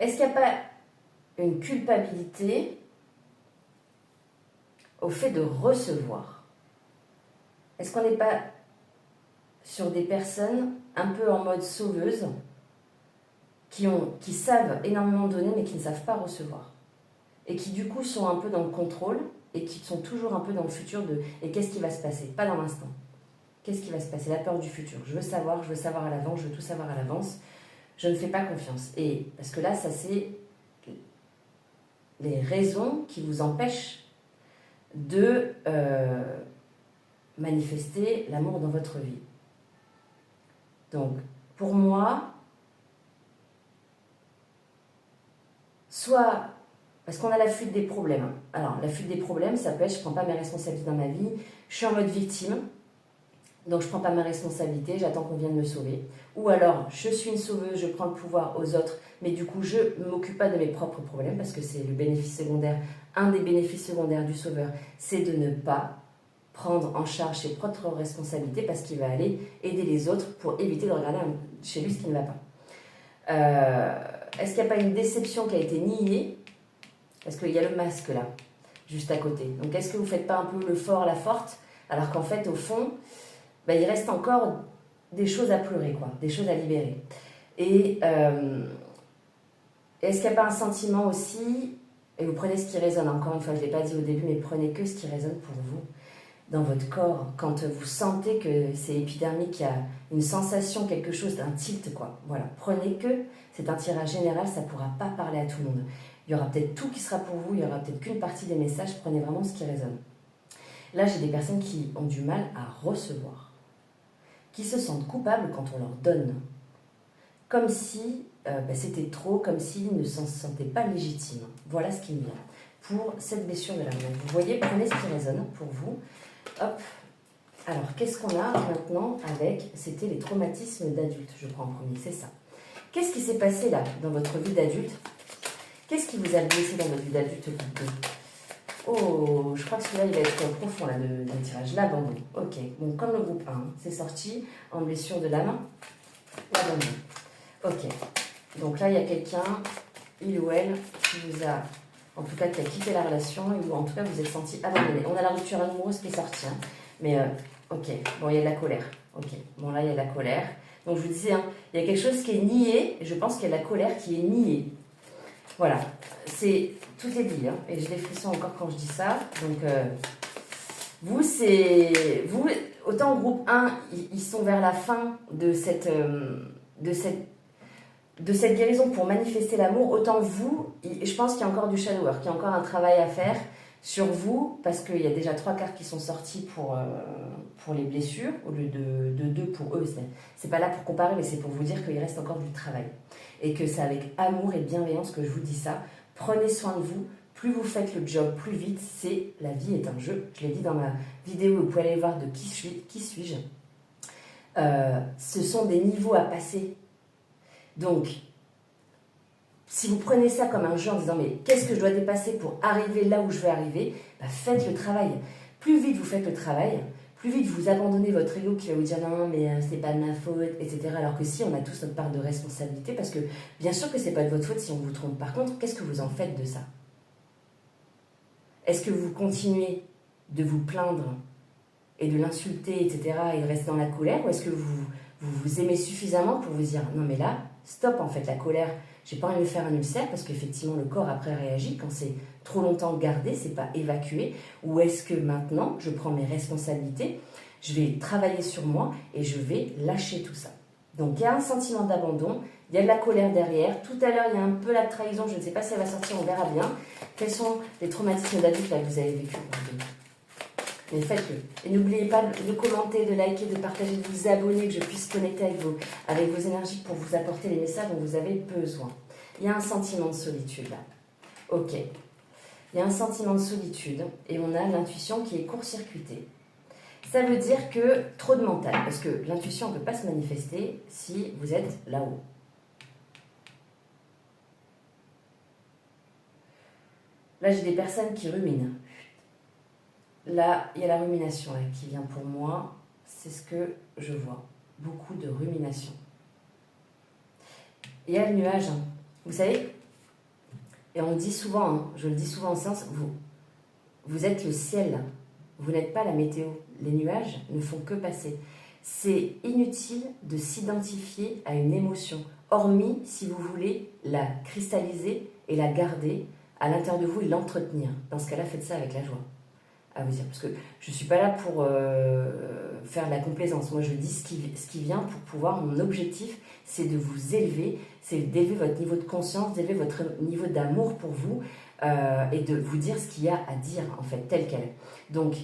Est-ce qu'il n'y a pas une culpabilité au fait de recevoir? Est-ce qu'on n'est pas sur des personnes un peu en mode sauveuse qui savent énormément donner mais qui ne savent pas recevoir? Et qui du coup sont un peu dans le contrôle et qui sont toujours un peu dans le futur de et qu'est-ce qui va se passer? Pas dans l'instant. Qu'est-ce qui va se passer? La peur du futur. Je veux savoir à l'avance, je veux tout savoir à l'avance. Je ne fais pas confiance. Et parce que là, ça c'est les raisons qui vous empêchent de manifester l'amour dans votre vie. Donc, pour moi, soit parce qu'on a la fuite des problèmes. Alors, la fuite des problèmes, ça peut être je ne prends pas mes responsabilités dans ma vie, je suis en mode victime, donc je ne prends pas ma responsabilité, j'attends qu'on vienne me sauver. Ou alors, je suis une sauveuse, je prends le pouvoir aux autres, mais du coup, je ne m'occupe pas de mes propres problèmes, parce que c'est le bénéfice secondaire. Un des bénéfices secondaires du sauveur, c'est de ne pas prendre en charge ses propres responsabilités, parce qu'il va aller aider les autres pour éviter de regarder chez lui ce qui ne va pas. Est-ce qu'il n'y a pas une déception qui a été niée? Parce qu'il y a le masque là, juste à côté. Donc est-ce que vous ne faites pas un peu le fort, la forte, alors qu'en fait, au fond, il reste encore des choses à pleurer, quoi, des choses à libérer. Et est-ce qu'il n'y a pas un sentiment aussi, et vous prenez ce qui résonne, encore une fois, je ne l'ai pas dit au début, mais prenez que ce qui résonne pour vous, dans votre corps, quand vous sentez que c'est épidermique, il y a une sensation, quelque chose, d'un tilt, quoi. Voilà, prenez que, c'est un tirage général, ça ne pourra pas parler à tout le monde. Il y aura peut-être tout qui sera pour vous, il y aura peut-être qu'une partie des messages, prenez vraiment ce qui résonne. Là, j'ai des personnes qui ont du mal à recevoir, qui se sentent coupables quand on leur donne, comme si c'était trop, comme s'ils ne s'en sentaient pas légitimes. Voilà ce qui me vient pour cette blessure de l'âme. Vous voyez, prenez ce qui résonne pour vous. Hop. Alors, qu'est-ce qu'on a maintenant avec, c'était les traumatismes d'adulte, je prends en premier, c'est ça. Qu'est-ce qui s'est passé là, dans votre vie d'adulte? Qu'est-ce qui vous a blessé dans votre vie d'adulte? Oh, je crois que celui-là, il va être profond, là, d'un tirage. L'abandon. Ok, donc comme le groupe 1, c'est sorti en blessure de l'âme. L'abandon. Ok, donc là, il y a quelqu'un, il ou elle, qui vous a, en tout cas, qui a quitté la relation, ou en tout cas, vous êtes senti abandonné. On a la rupture amoureuse qui est sortie, hein. Mais, ok, bon, il y a de la colère. Ok, bon, là, il y a de la colère. Donc, je vous disais, hein, il y a quelque chose qui est nié, et je pense qu'il y a de la colère qui est niée. Voilà, tout est dit, hein, et j'ai des frissons encore quand je dis ça. Donc, vous, autant groupe 1, ils sont vers la fin de cette guérison pour manifester l'amour, autant vous, je pense qu'il y a encore du shadow work, qu'il y a encore un travail à faire sur vous, parce qu'il y a déjà 3 cartes qui sont sorties pour les blessures, au lieu de 2 pour eux. C'est pas là pour comparer, mais c'est pour vous dire qu'il reste encore du travail. Et que c'est avec amour et bienveillance que je vous dis ça. Prenez soin de vous. Plus vous faites le job, plus vite, la vie est un jeu. Je l'ai dit dans ma vidéo, vous pouvez aller voir de qui suis-je. Ce sont des niveaux à passer. Donc, si vous prenez ça comme un jeu en disant mais qu'est-ce que je dois dépasser pour arriver là où je veux arriver, faites le travail. plus vite vous faites le travail, plus vite vous abandonnez votre ego qui va vous dire non mais c'est pas de ma faute, etc. Alors que si, on a tous notre part de responsabilité parce que bien sûr que c'est pas de votre faute si on vous trompe. Par contre, qu'est-ce que vous en faites de ça? Est-ce que vous continuez de vous plaindre et de l'insulter, etc. et de rester dans la colère, ou est-ce que vous aimez suffisamment pour vous dire non mais là, stop en fait, la colère, j'ai pas envie de me faire un ulcère parce qu'effectivement le corps après réagit quand c'est trop longtemps gardé, c'est pas évacué, ou est-ce que maintenant je prends mes responsabilités, je vais travailler sur moi et je vais lâcher tout ça. Donc il y a un sentiment d'abandon, il y a de la colère derrière, tout à l'heure il y a un peu la trahison, je ne sais pas si elle va sortir, on verra bien. Quels sont les traumatismes d'adulte que vous avez vécu? Mais faites-le. Et n'oubliez pas de commenter, de liker, de partager, de vous abonner, que je puisse connecter avec vos énergies pour vous apporter les messages dont vous avez besoin. Il y a un sentiment de solitude là. Ok. Il y a un sentiment de solitude et on a l'intuition qui est court-circuitée. Ça veut dire que trop de mental, parce que l'intuition ne peut pas se manifester si vous êtes là-haut. Là, j'ai des personnes qui ruminent. Là, il y a la rumination là, qui vient pour moi. C'est ce que je vois. Beaucoup de rumination. Il y a le nuage. Vous savez, et on le dit souvent, je le dis souvent en séance, vous êtes le ciel. Vous n'êtes pas la météo. Les nuages ne font que passer. C'est inutile de s'identifier à une émotion, hormis si vous voulez la cristalliser et la garder à l'intérieur de vous et l'entretenir. Dans ce cas-là, faites ça avec la joie. À vous dire, parce que je ne suis pas là pour faire de la complaisance. Moi, je dis ce qui vient pour pouvoir. Mon objectif, c'est de vous élever, c'est d'élever votre niveau de conscience, d'élever votre niveau d'amour pour vous et de vous dire ce qu'il y a à dire, en fait, tel quel. Donc,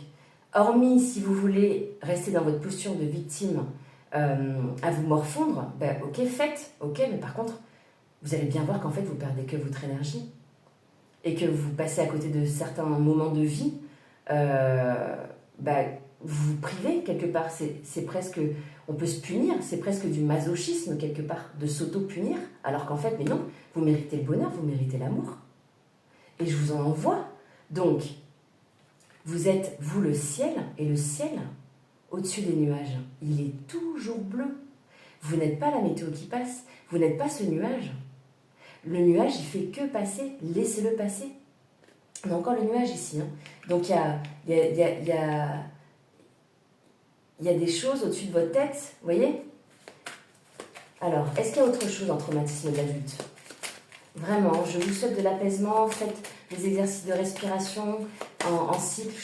hormis si vous voulez rester dans votre posture de victime à vous morfondre, ben, ok, faites, ok, mais par contre, vous allez bien voir qu'en fait, vous perdez que votre énergie et que vous passez à côté de certains moments de vie. Bah, vous vous privez quelque part, c'est presque, on peut se punir, c'est presque du masochisme quelque part, de s'auto-punir, alors qu'en fait, mais non, vous méritez le bonheur, vous méritez l'amour. Et je vous en envoie. Donc, vous êtes, vous, le ciel, et le ciel, au-dessus des nuages, il est toujours bleu. Vous n'êtes pas la météo qui passe, vous n'êtes pas ce nuage. Le nuage, il fait que passer, laissez-le passer. On a encore le nuage ici. Hein. Donc il y a des choses au-dessus de votre tête, vous voyez? Alors, est-ce qu'il y a autre chose en traumatisme d'adulte? Vraiment, je vous souhaite de l'apaisement, faites des exercices de respiration en cycle.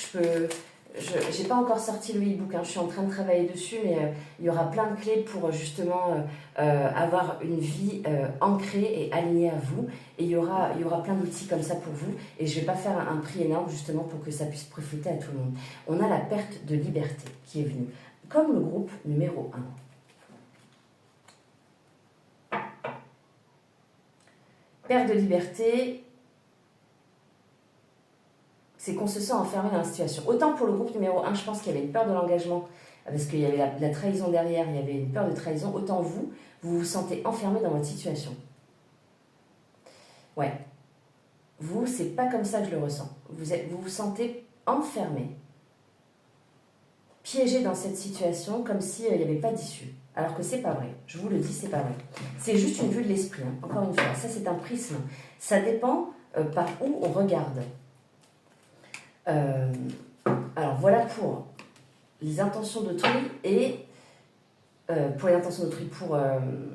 Je n'ai pas encore sorti le e-book, hein, je suis en train de travailler dessus, mais il y aura plein de clés pour justement avoir une vie ancrée et alignée à vous. Et il y aura plein d'outils comme ça pour vous. Et je ne vais pas faire un prix énorme justement pour que ça puisse profiter à tout le monde. On a la perte de liberté qui est venue, comme le groupe numéro 1. Perte de liberté, c'est qu'on se sent enfermé dans la situation. Autant pour le groupe numéro 1, je pense qu'il y avait une peur de l'engagement, parce qu'il y avait la trahison derrière, il y avait une peur de trahison, autant vous vous sentez enfermé dans votre situation. Ouais. Vous, c'est pas comme ça que je le ressens. Vous vous sentez enfermé, piégé dans cette situation, comme s'il n'y avait pas d'issue. Alors que c'est pas vrai. Je vous le dis, c'est pas vrai. C'est juste une vue de l'esprit, hein. Encore une fois. Ça, c'est un prisme. Ça dépend par où on regarde. Alors voilà pour les intentions d'autrui et pour les intentions d'autrui, pour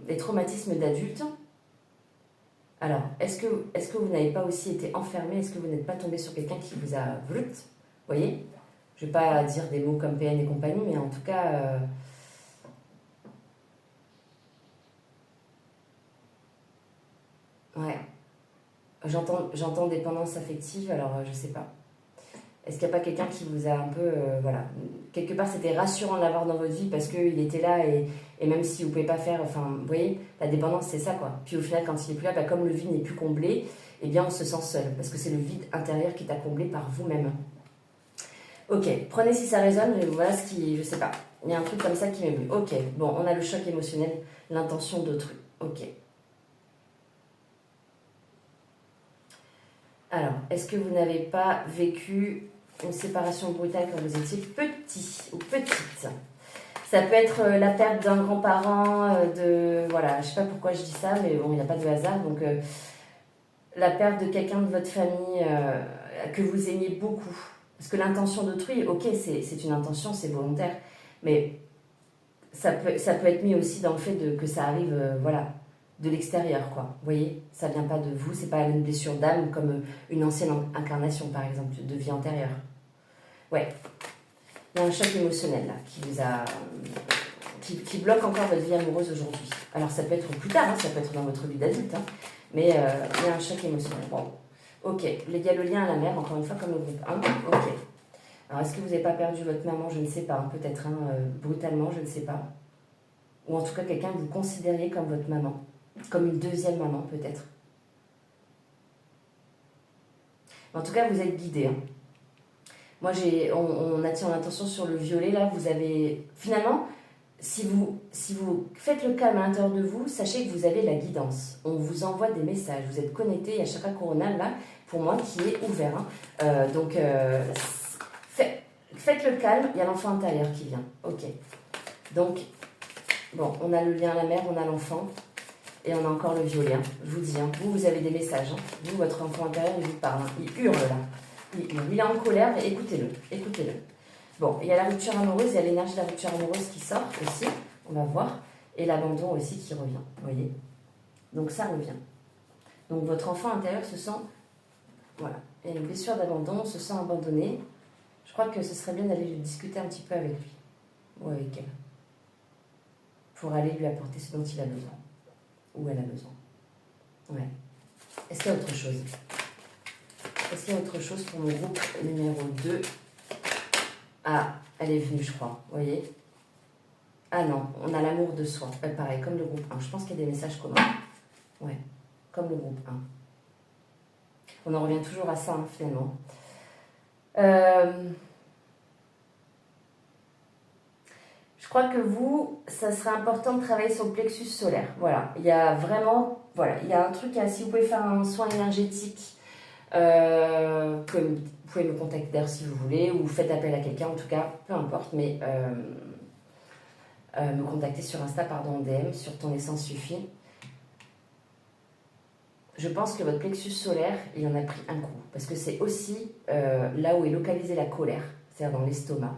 les traumatismes d'adultes. Alors, est-ce que vous n'avez pas aussi été enfermé? Est-ce que vous n'êtes pas tombé sur quelqu'un qui vous a vlut? Vous voyez? Je ne vais pas dire des mots comme PN et compagnie, mais en tout cas... ouais. J'entends dépendance affective, alors je sais pas. Est-ce qu'il n'y a pas quelqu'un qui vous a un peu... voilà. Quelque part, c'était rassurant de l'avoir dans votre vie parce qu'il était là et même si vous ne pouvez pas faire... Enfin, vous voyez, la dépendance, c'est ça, quoi. Puis au final, quand il n'est plus là, bah, comme le vide n'est plus comblé, eh bien, on se sent seul parce que c'est le vide intérieur qui est à combler par vous-même. Ok, prenez si ça résonne, mais voilà ce qui... Je sais pas. Il y a un truc comme ça qui m'est venu. Ok, bon, on a le choc émotionnel, l'intention d'autrui. Ok. Alors, est-ce que vous n'avez pas vécu une séparation brutale quand vous étiez petit ou petite. Ça peut être la perte d'un grand-parent, voilà, je sais pas pourquoi je dis ça, mais bon, il n'y a pas de hasard. Donc, la perte de quelqu'un de votre famille que vous aimiez beaucoup. Parce que l'intention d'autrui, ok, c'est une intention, c'est volontaire, mais ça peut être mis aussi dans le fait que ça arrive, voilà, de l'extérieur, quoi. Vous voyez, ça vient pas de vous, c'est pas une blessure d'âme comme une ancienne incarnation, par exemple, de vie antérieure. Ouais. Il y a un choc émotionnel là qui vous a qui bloque encore votre vie amoureuse aujourd'hui. Alors ça peut être plus tard, hein, ça peut être dans votre vie d'adulte, hein, mais il y a un choc émotionnel. Bon, ok, il y a le lien à la mère, encore une fois, comme le groupe 1. Ok. Alors est-ce que vous n'avez pas perdu votre maman? Je ne sais pas, hein, peut-être brutalement, je ne sais pas. Ou en tout cas quelqu'un que vous considériez comme votre maman, comme une deuxième maman peut-être. En tout cas, vous êtes guidé. Hein. Moi, on attire l'attention sur le violet, là, vous avez... Finalement, si vous faites le calme à l'intérieur de vous, sachez que vous avez la guidance. On vous envoie des messages, vous êtes connecté, il y a chakra coronal, là, pour moi, qui est ouvert. Hein. Donc, faites le calme, il y a l'enfant intérieur qui vient. Ok. Donc, bon, on a le lien à la mère, on a l'enfant, et on a encore le violet. Hein. Je vous dis, hein, vous avez des messages. Hein. Vous, votre enfant intérieur, il vous parle. Hein. Il hurle, là. Il est en colère, mais écoutez-le, écoutez-le. Bon, il y a la rupture amoureuse, il y a l'énergie de la rupture amoureuse qui sort aussi, on va voir, et l'abandon aussi qui revient, vous voyez. Donc ça revient. Donc votre enfant intérieur se sent, voilà, il y a une blessure d'abandon, on se sent abandonné. Je crois que ce serait bien d'aller discuter un petit peu avec lui, ou avec elle, pour aller lui apporter ce dont il a besoin, ou elle a besoin. Ouais. Est-ce qu'il y a autre chose ? Est-ce qu'il y a autre chose pour mon groupe numéro 2 ? Ah, elle est venue, je crois. Vous voyez ? Ah non, on a l'amour de soi. Pareil, comme le groupe 1. Je pense qu'il y a des messages communs. Ouais, comme le groupe 1. On en revient toujours à ça, hein, finalement. Je crois que vous, ça serait important de travailler sur le plexus solaire. Voilà, il y a vraiment... Voilà, il y a un truc, si vous pouvez faire un soin énergétique... vous pouvez me contacter d'ailleurs si vous voulez, ou faites appel à quelqu'un, en tout cas, peu importe, mais me contacter sur Insta, pardon, en DM, sur Ton Essence Suffit. Je pense que votre plexus solaire, il en a pris un coup, parce que c'est aussi là où est localisée la colère, c'est-à-dire dans l'estomac.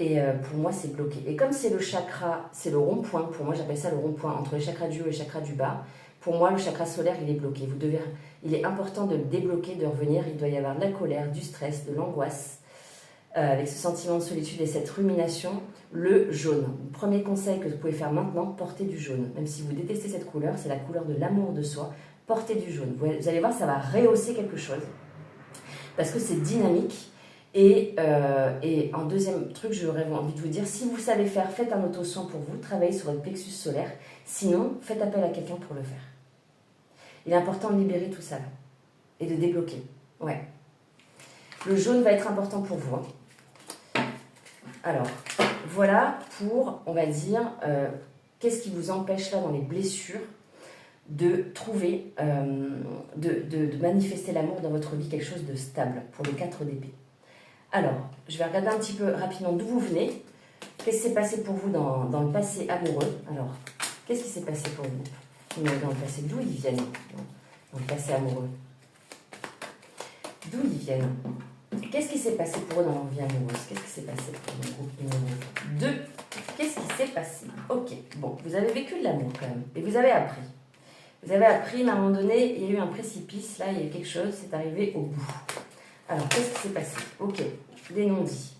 Et pour moi, c'est bloqué. Et comme c'est le chakra, c'est le rond-point, pour moi j'appelle ça le rond-point, entre les chakras du haut et les chakras du bas, pour moi, le chakra solaire, il est bloqué. Il est important de le débloquer, de revenir. Il doit y avoir de la colère, du stress, de l'angoisse, avec ce sentiment de solitude et cette rumination. Le jaune. Le premier conseil que vous pouvez faire maintenant, portez du jaune. Même si vous détestez cette couleur, c'est la couleur de l'amour de soi. Portez du jaune. Vous allez voir, ça va rehausser quelque chose. Parce que c'est dynamique. Et en deuxième truc, j'aurais envie de vous dire, si vous savez faire, faites un auto-soin pour vous, travaillez sur votre plexus solaire. Sinon, faites appel à quelqu'un pour le faire. Il est important de libérer tout ça là, et de débloquer. Ouais. Le jaune va être important pour vous. Hein. Alors, voilà pour, on va dire, qu'est-ce qui vous empêche là dans les blessures de trouver, de manifester l'amour dans votre vie, quelque chose de stable pour les 4 d'épée. Alors, je vais regarder un petit peu rapidement d'où vous venez. Qu'est-ce qui s'est passé pour vous dans le passé amoureux? Alors, qu'est-ce qui s'est passé pour vous dans le passé? D'où ils viennent dans le passé amoureux? D'où ils viennent? Qu'est-ce qui s'est passé pour eux dans leur vie amoureuse? Qu'est-ce qui s'est passé pour le groupe numéro 2? Qu'est-ce qui s'est passé? Ok, bon, vous avez vécu de l'amour quand même. Et vous avez appris. Vous avez appris, mais à un moment donné, il y a eu un précipice. Là, il y a eu quelque chose, c'est arrivé au bout. Alors, qu'est-ce qui s'est passé? Ok, des non-dits.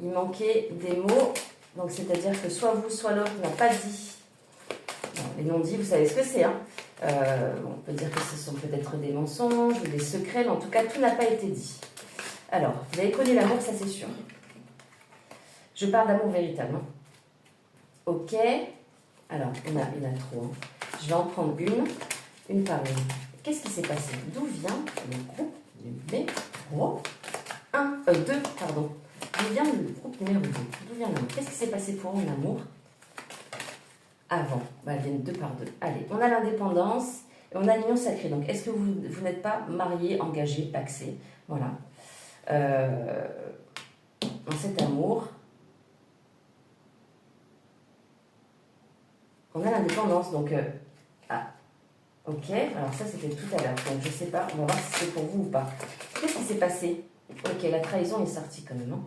Il manquait des mots, donc c'est-à-dire que soit vous, soit l'autre n'a pas dit. Bon, les non-dits, vous savez ce que c'est, hein. On peut dire que ce sont peut-être des mensonges ou des secrets, mais en tout cas, tout n'a pas été dit. Alors, vous avez connu l'amour, ça c'est sûr. Je parle d'amour véritable. Hein. Ok. Alors, il y en a trop. Hein. Je vais en prendre une par une. Qu'est-ce qui s'est passé? D'où vient le groupe numéro 2, pardon. D'où vient le groupe numéro 2? D'où vient l'amour? Qu'est-ce qui s'est passé pour eux en amour avant? Elles viennent 2 par 2. Allez, on a l'indépendance et on a l'union sacrée. Donc, est-ce que vous n'êtes pas marié, engagé, paxé? Voilà. dans cet amour. On a l'indépendance, donc... ah, ok, alors ça c'était tout à l'heure, donc je sais pas, on va voir si c'est pour vous ou pas. Qu'est-ce qui s'est passé? Ok, la trahison est sortie quand même. Hein.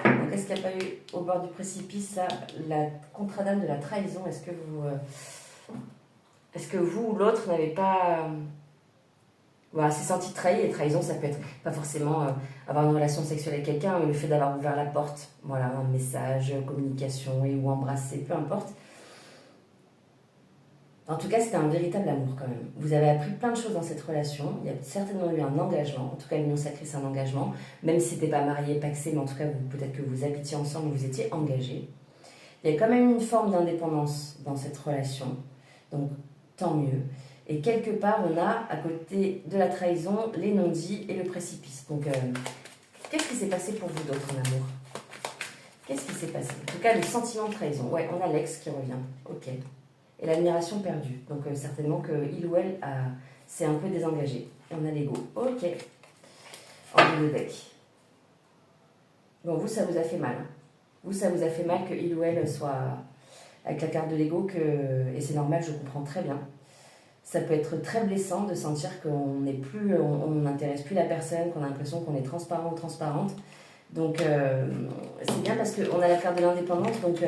Donc est-ce qu'il n'y a pas eu au bord du précipice là, la contre-dame de la trahison? Est-ce que vous ou l'autre n'avez pas... voilà, s'est senti trahi, et trahison ça peut être pas forcément avoir une relation sexuelle avec quelqu'un, mais le fait d'avoir ouvert la porte, voilà, un message, communication ou embrasser, peu importe. En tout cas, c'était un véritable amour quand même. Vous avez appris plein de choses dans cette relation. Il y a certainement eu un engagement. En tout cas, l'union sacrée, c'est un engagement. Même si c'était pas marié, paxé, mais en tout cas, peut-être que vous habitiez ensemble, vous étiez engagés. Il y a quand même une forme d'indépendance dans cette relation. Donc, tant mieux. Et quelque part, on a, à côté de la trahison, les non-dits et le précipice. Donc, qu'est-ce qui s'est passé pour vous d'autre en amour? Qu'est-ce qui s'est passé? En tout cas, le sentiment de trahison. Ouais, on a l'ex qui revient. Ok. Et l'admiration perdue. Donc certainement qu'il ou elle s'est un peu désengagé. Et on a l'ego. Ok. En deux deck. Bon, vous, ça vous a fait mal. Vous, ça vous a fait mal qu'il ou elle soit avec la carte de l'ego. Et c'est normal, je comprends très bien. Ça peut être très blessant de sentir qu'on n'est plus, on n'intéresse plus la personne, qu'on a l'impression qu'on est transparent ou transparente. Donc c'est bien parce qu'on a la carte de l'indépendance. Donc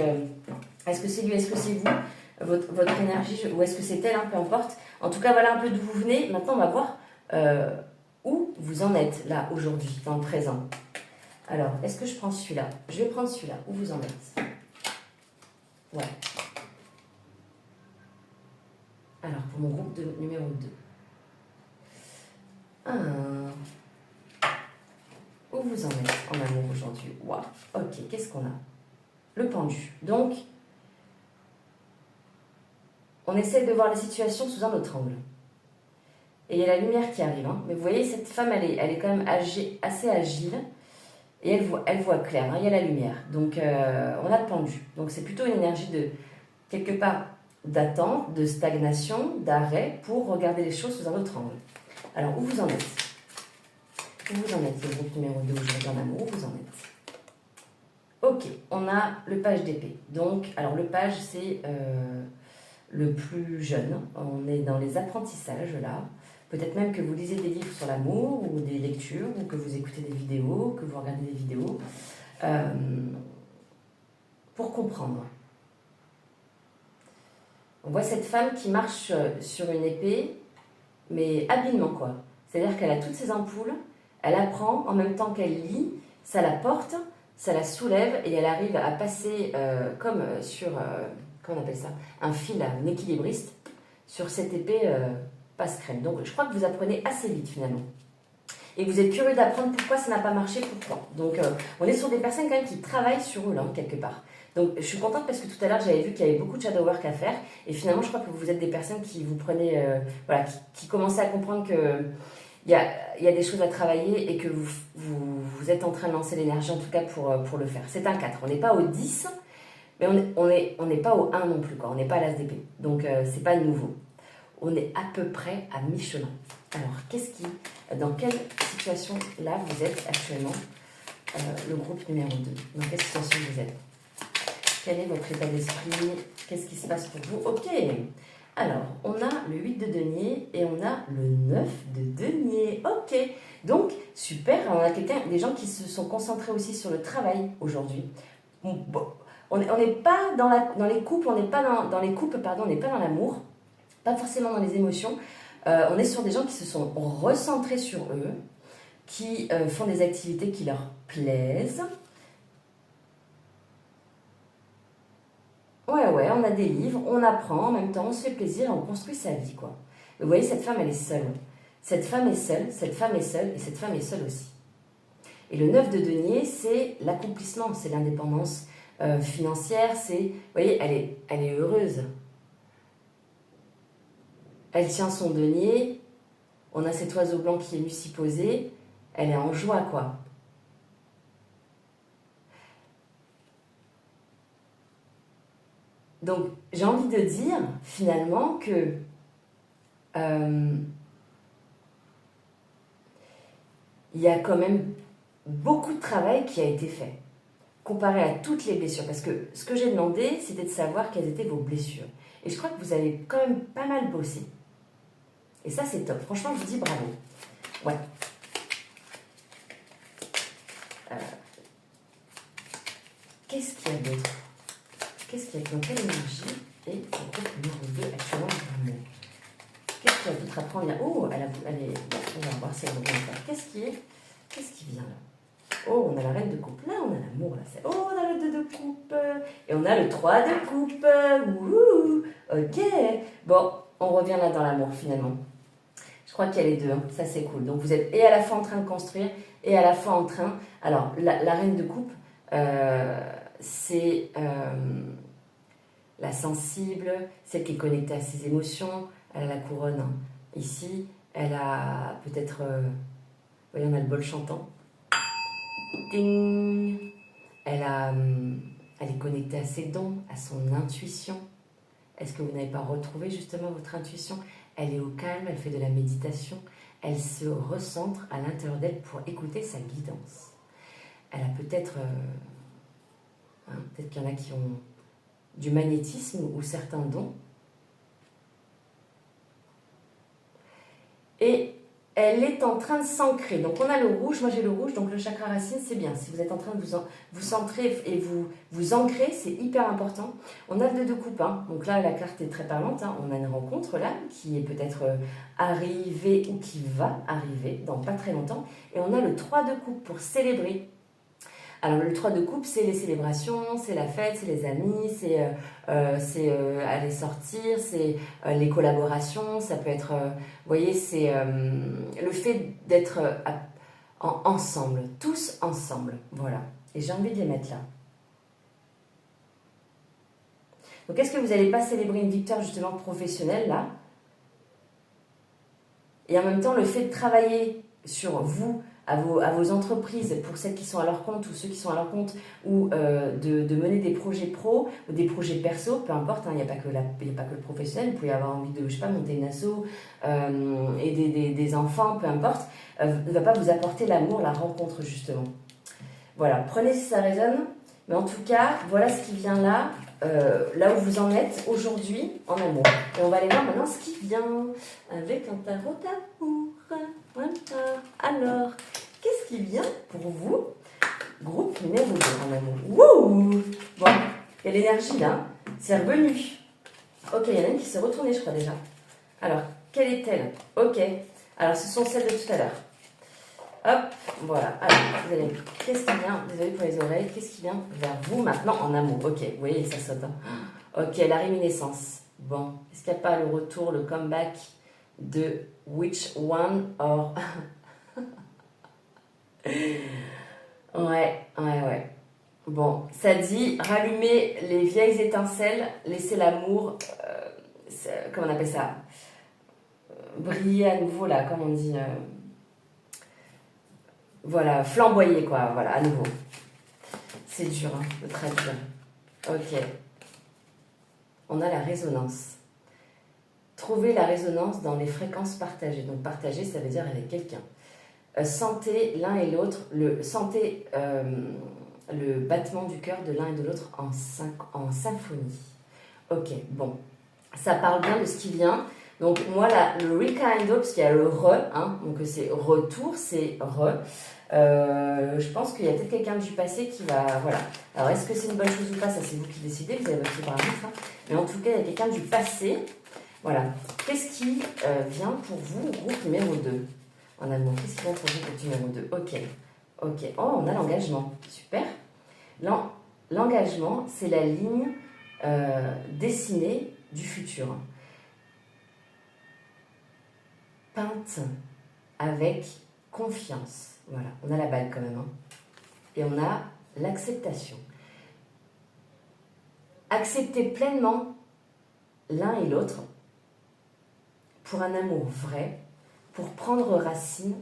est-ce que c'est lui, est-ce que c'est vous? Votre énergie, ou est-ce que c'est elle, hein, peu importe. En tout cas, voilà un peu d'où vous venez. Maintenant, on va voir où vous en êtes, là, aujourd'hui, dans le présent. Alors, est-ce que je prends celui-là? Je vais prendre celui-là. Où vous en êtes? Ouais. Alors, pour mon groupe numéro 2. Où vous en êtes en amour aujourd'hui? Waouh. Ok, qu'est-ce qu'on a? Le pendu. Donc, on essaie de voir la situation sous un autre angle. Et il y a la lumière qui arrive. Hein. Mais vous voyez, cette femme, elle est quand même assez agile. Et elle voit clair. Hein. Il y a la lumière. Donc, on a le pendu. Donc, c'est plutôt une énergie de, quelque part, d'attente, de stagnation, d'arrêt, pour regarder les choses sous un autre angle. Alors, où vous en êtes? Où vous en êtes, le groupe numéro 2 aujourd'hui en amour? Où vous en êtes? Ok, on a le page d'épée. Donc, alors le page, c'est... le plus jeune. On est dans les apprentissages là. Peut-être même que vous lisez des livres sur l'amour ou des lectures, ou que vous écoutez des vidéos, que vous regardez des vidéos, pour comprendre. On voit cette femme qui marche sur une épée, mais habilement quoi. C'est-à-dire qu'elle a toutes ses ampoules, elle apprend en même temps qu'elle lit, ça la porte, ça la soulève et elle arrive à passer comme sur... comment on appelle ça? Un fil, un équilibriste, sur cette épée passe-crème. Donc je crois que vous apprenez assez vite finalement. Et vous êtes curieux d'apprendre pourquoi ça n'a pas marché, pourquoi. Donc on est sur des personnes quand même qui travaillent sur eux là, quelque part. Donc je suis contente parce que tout à l'heure j'avais vu qu'il y avait beaucoup de shadow work à faire. Et finalement je crois que vous êtes des personnes qui vous prenez, voilà, qui commencez à comprendre que il y a des choses à travailler et que vous êtes en train de lancer l'énergie en tout cas pour le faire. C'est un 4, on n'est pas au 10. Mais on n'est pas au 1 non plus, quoi. On n'est pas à l'as d'épée. Donc, c'est pas nouveau. On est à peu près à mi-chemin. Alors, dans quelle situation, là, vous êtes actuellement, le groupe numéro 2? Dans quelle situation vous êtes? Quel est votre état d'esprit? Qu'est-ce qui se passe pour vous? Ok. Alors, on a le 8 de denier et on a le 9 de denier. Ok. Donc, super. On a des gens qui se sont concentrés aussi sur le travail aujourd'hui. Bon, on n'est pas dans les couples, on n'est pas dans les couples, pardon, on n'est pas dans l'amour, pas forcément dans les émotions. On est sur des gens qui se sont recentrés sur eux, qui font des activités qui leur plaisent. Ouais, on a des livres, on apprend, en même temps on se fait plaisir, on construit sa vie, quoi. Vous voyez, cette femme, elle est seule. Cette femme est seule, cette femme est seule, et cette femme est seule aussi. Et le 9 de denier, c'est l'accomplissement, c'est l'indépendance financière, c'est... Vous voyez, elle est heureuse. Elle tient son denier, on a cet oiseau blanc qui est venu s'y poser, elle est en joie, quoi. Donc, j'ai envie de dire, finalement, que il y a quand même beaucoup de travail qui a été fait, comparé à toutes les blessures. Parce que ce que j'ai demandé, c'était de savoir quelles étaient vos blessures. Et je crois que vous avez quand même pas mal bossé. Et ça, c'est top. Franchement, je vous dis bravo. Ouais. Qu'est-ce qu'il y a d'autre? Qu'est-ce qu'il y a dans quelle énergie? Et le groupe numéro 2 actuellement dans l'amour. Qu'est-ce qu'il y a d'autre à prendre? Oh, elle est... Bon, on va voir si elle revient encore. Qu'est-ce qui vient là? Oh, on a la reine de coupe. Là, on a l'amour. Là. Oh, on a le 2 de coupe. Et on a le 3 de coupe. Ouh, ok. Bon, on revient là dans l'amour finalement. Je crois qu'il y a les deux. Hein. Ça, c'est cool. Donc, vous êtes et à la fois en train de construire et à la fois en train... Alors, la reine de coupe, c'est la sensible, celle qui est connectée à ses émotions. Elle a la couronne hein. Ici. Elle a peut-être... vous voyez, on a le bol chantant. Ding. Elle est connectée à ses dons, à son intuition. Est-ce que vous n'avez pas retrouvé justement votre intuition? Elle est au calme, elle fait de la méditation. Elle se recentre à l'intérieur d'elle pour écouter sa guidance. Elle a peut-être... peut-être qu'il y en a qui ont du magnétisme ou certains dons. Et elle est en train de s'ancrer. Donc on a le rouge, moi j'ai le rouge, donc le chakra racine, c'est bien. Si vous êtes en train de vous centrer et vous ancrer, c'est hyper important. On a le 2 de coupe, hein. Donc là la carte est très parlante. Hein. On a une rencontre là, qui est peut-être arrivée ou qui va arriver dans pas très longtemps. Et on a le 3 de coupe pour célébrer. Alors le 3 de coupe, c'est les célébrations, c'est la fête, c'est les amis, c'est aller sortir, c'est les collaborations, ça peut être, vous voyez, c'est le fait d'être ensemble, tous ensemble, voilà. Et j'ai envie de les mettre là. Donc est-ce que vous n'allez pas célébrer une victoire justement professionnelle là? Et en même temps, le fait de travailler sur vous, à vos entreprises, pour celles qui sont à leur compte ou ceux qui sont à leur compte, ou de mener des projets pro, ou des projets perso, peu importe, il n'y a pas que le professionnel, vous pouvez avoir envie de, je sais pas, monter une asso, aider des enfants, peu importe, ne va pas vous apporter l'amour, la rencontre justement. Voilà, prenez si ça résonne, mais en tout cas, voilà ce qui vient là, là où vous en êtes aujourd'hui en amour. Et on va aller voir maintenant ce qui vient avec un tarot d'amour. Voilà. Alors, qu'est-ce qui vient pour vous? Groupe numéro 2 en amour. Wouh! Bon, il y a l'énergie là. C'est revenu. Ok, il y en a une qui s'est retournée, je crois déjà. Alors, quelle est-elle? Ok. Alors, ce sont celles de tout à l'heure. Hop, voilà. Alors, vous allez... Qu'est-ce qui vient? Désolée pour les oreilles. Qu'est-ce qui vient vers vous maintenant en amour? Ok, vous voyez, ça saute. Hein. Ok, la réminiscence. Bon, est-ce qu'il n'y a pas le retour, le comeback de which one or... Ouais. Bon, ça dit rallumer les vieilles étincelles, laisser l'amour, comment on appelle ça, briller à nouveau là, comme on dit, voilà, flamboyer quoi, voilà, à nouveau. C'est dur hein, de traduire. Ok. On a la résonance. Trouver la résonance dans les fréquences partagées. Donc partager, ça veut dire avec quelqu'un. Sentez l'un et l'autre, sentez le battement du cœur de l'un et de l'autre en symphonie. Ok, bon, ça parle bien de ce qui vient. Donc moi, là, le rekindle, parce qu'il y a le hein, donc c'est retour, c'est je pense qu'il y a peut-être quelqu'un du passé qui va, voilà. Alors est-ce que c'est une bonne chose ou pas, ça c'est vous qui décidez, vous avez votre paramètre, hein. Mais en tout cas, il y a quelqu'un du passé, voilà. Qu'est-ce qui vient pour vous, groupe numéro 2 en amour? Qu'est-ce qui vient pour vous, groupe numéro 2? Ok. Oh, on a l'engagement, super. L'engagement, c'est la ligne dessinée du futur. Peinte avec confiance. Voilà, on a la balle quand même. Hein. Et on a l'acceptation. Accepter pleinement l'un et l'autre pour un amour vrai, pour prendre racine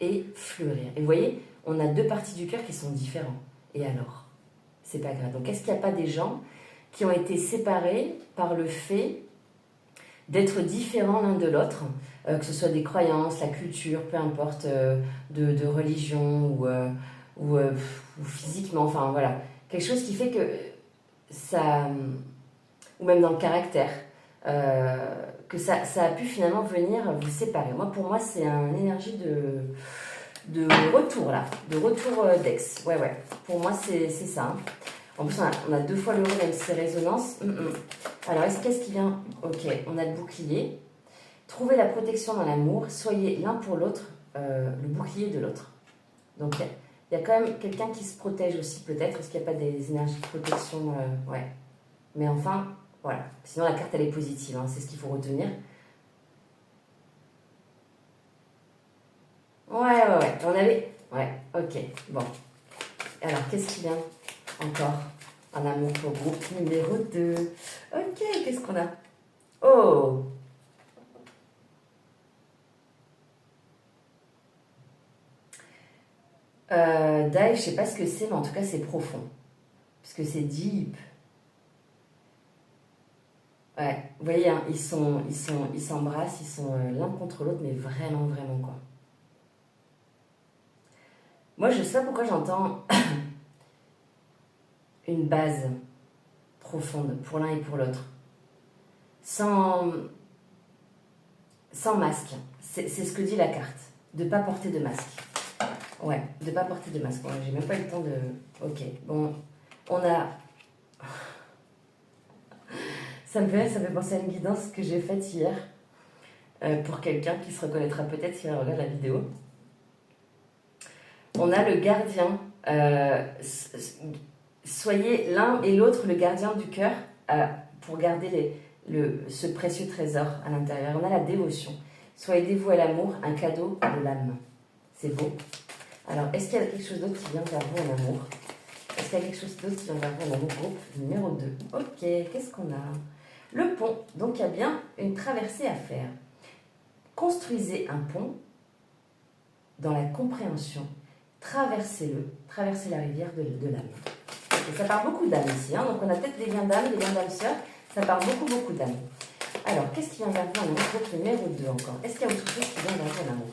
et fleurir. Et vous voyez, on a deux parties du cœur qui sont différentes. Et alors? C'est pas grave. Donc, est-ce qu'il n'y a pas des gens qui ont été séparés par le fait d'être différents l'un de l'autre, que ce soit des croyances, la culture, peu importe, de religion ou physiquement, enfin voilà. Quelque chose qui fait que ça, ou même dans le caractère, que ça a pu finalement venir vous séparer. Moi, pour moi, c'est une énergie de retour là, de retour d'ex. Ouais, ouais. Pour moi, c'est ça. Hein. En plus, on a 2 fois l'euro, même si c'est résonance. Alors, qu'est-ce qui vient? Ok, on a le bouclier. Trouvez la protection dans l'amour. Soyez l'un pour l'autre le bouclier de l'autre. Donc, il y a quand même quelqu'un qui se protège aussi, peut-être. Est-ce qu'il n'y a pas des énergies de protection? Ouais. Mais enfin, voilà. Sinon, la carte, elle est positive. Hein. C'est ce qu'il faut retenir. Ouais. On avait... Ouais, ok. Bon. Alors, qu'est-ce qui vient encore en amour pour groupe numéro 2. Ok, qu'est-ce qu'on a? Oh! Dive, je sais pas ce que c'est, mais en tout cas, c'est profond. Parce que c'est deep. Ouais, vous voyez, hein, ils s'embrassent, ils sont l'un contre l'autre, mais vraiment, vraiment, quoi. Moi, je sais pas pourquoi j'entends une base profonde pour l'un et pour l'autre. Sans masque. C'est ce que dit la carte. De pas porter de masque. Ouais, de pas porter de masque. Ouais, j'ai même pas eu le temps de... Ok, bon, on a... Ça me fait penser à une guidance que j'ai faite hier pour quelqu'un qui se reconnaîtra peut-être si elle regarde la vidéo. On a le gardien. Soyez l'un et l'autre le gardien du cœur pour garder ce précieux trésor à l'intérieur. On a la dévotion. Soyez dévoués à l'amour, un cadeau de l'âme. C'est beau. Alors, est-ce qu'il y a quelque chose d'autre qui vient vers vous en amour? Est-ce qu'il y a quelque chose d'autre qui vient vers vous en amour? Groupe numéro 2. Ok, qu'est-ce qu'on a? Le pont. Donc, il y a bien une traversée à faire. Construisez un pont dans la compréhension. Traversez-le. Traversez la rivière de l'âme. Okay, ça part beaucoup d'âme ici. Hein, donc, on a peut-être des liens d'âme, des liens d'âme sœur. Ça part beaucoup, beaucoup d'âme. Alors, qu'est-ce qui vient vers vous en amour? Groupe numéro 2 encore. Est-ce qu'il y a autre chose qui vient vers vous en amour?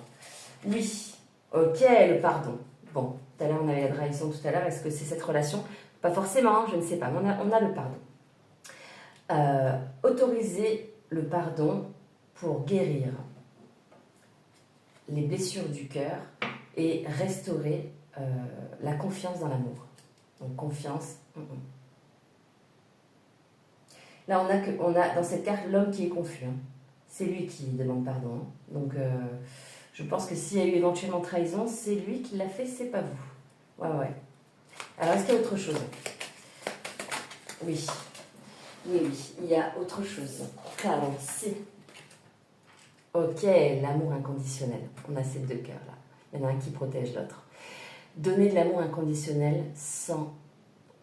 Oui. Ok, le pardon. Bon, tout à l'heure, on avait la trahison tout à l'heure. Est-ce que c'est cette relation? Pas forcément, je ne sais pas. Mais on a le pardon. Autoriser le pardon pour guérir les blessures du cœur et restaurer la confiance dans l'amour. Donc, confiance. Là, on a dans cette carte l'homme qui est confus. Hein. C'est lui qui demande pardon. Donc, je pense que s'il y a eu éventuellement trahison, c'est lui qui l'a fait, c'est pas vous. Ouais. Alors, est-ce qu'il y a autre chose? Oui, il y a autre chose. Alors, c'est... Ok, l'amour inconditionnel. On a ces 2 cœurs-là. Il y en a un qui protège l'autre. Donner de l'amour inconditionnel sans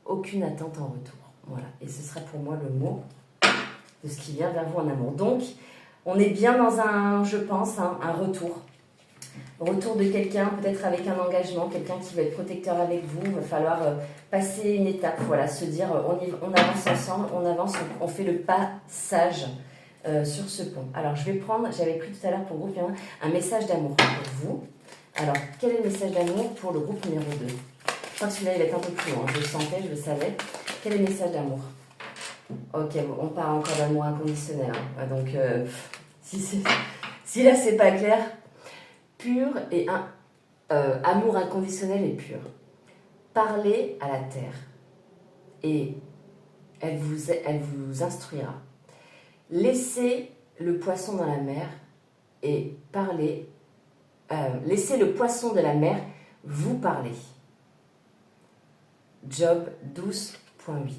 aucune attente en retour. Voilà, et ce sera pour moi le mot de ce qui vient vers vous en amour. Donc, on est bien dans je pense, un retour. Retour de quelqu'un, peut-être avec un engagement, quelqu'un qui va être protecteur avec vous. Il va falloir passer une étape, voilà, se dire on avance ensemble, on avance, on fait le passage sur ce pont. Alors, je vais prendre, j'avais pris tout à l'heure pour le groupe numéro 1, un message d'amour pour vous. Alors, quel est le message d'amour pour le groupe numéro 2? Je crois que celui-là, il va être un peu plus loin. Je le sentais, je le savais. Quel est le message d'amour? Ok, on parle encore d'amour inconditionnel. Hein. Donc, si là, c'est pas clair, pur et amour inconditionnel et pur. Parlez à la terre et elle vous instruira. Laissez le poisson dans la mer et parlez. Laissez le poisson de la mer vous parler. Job 12.8.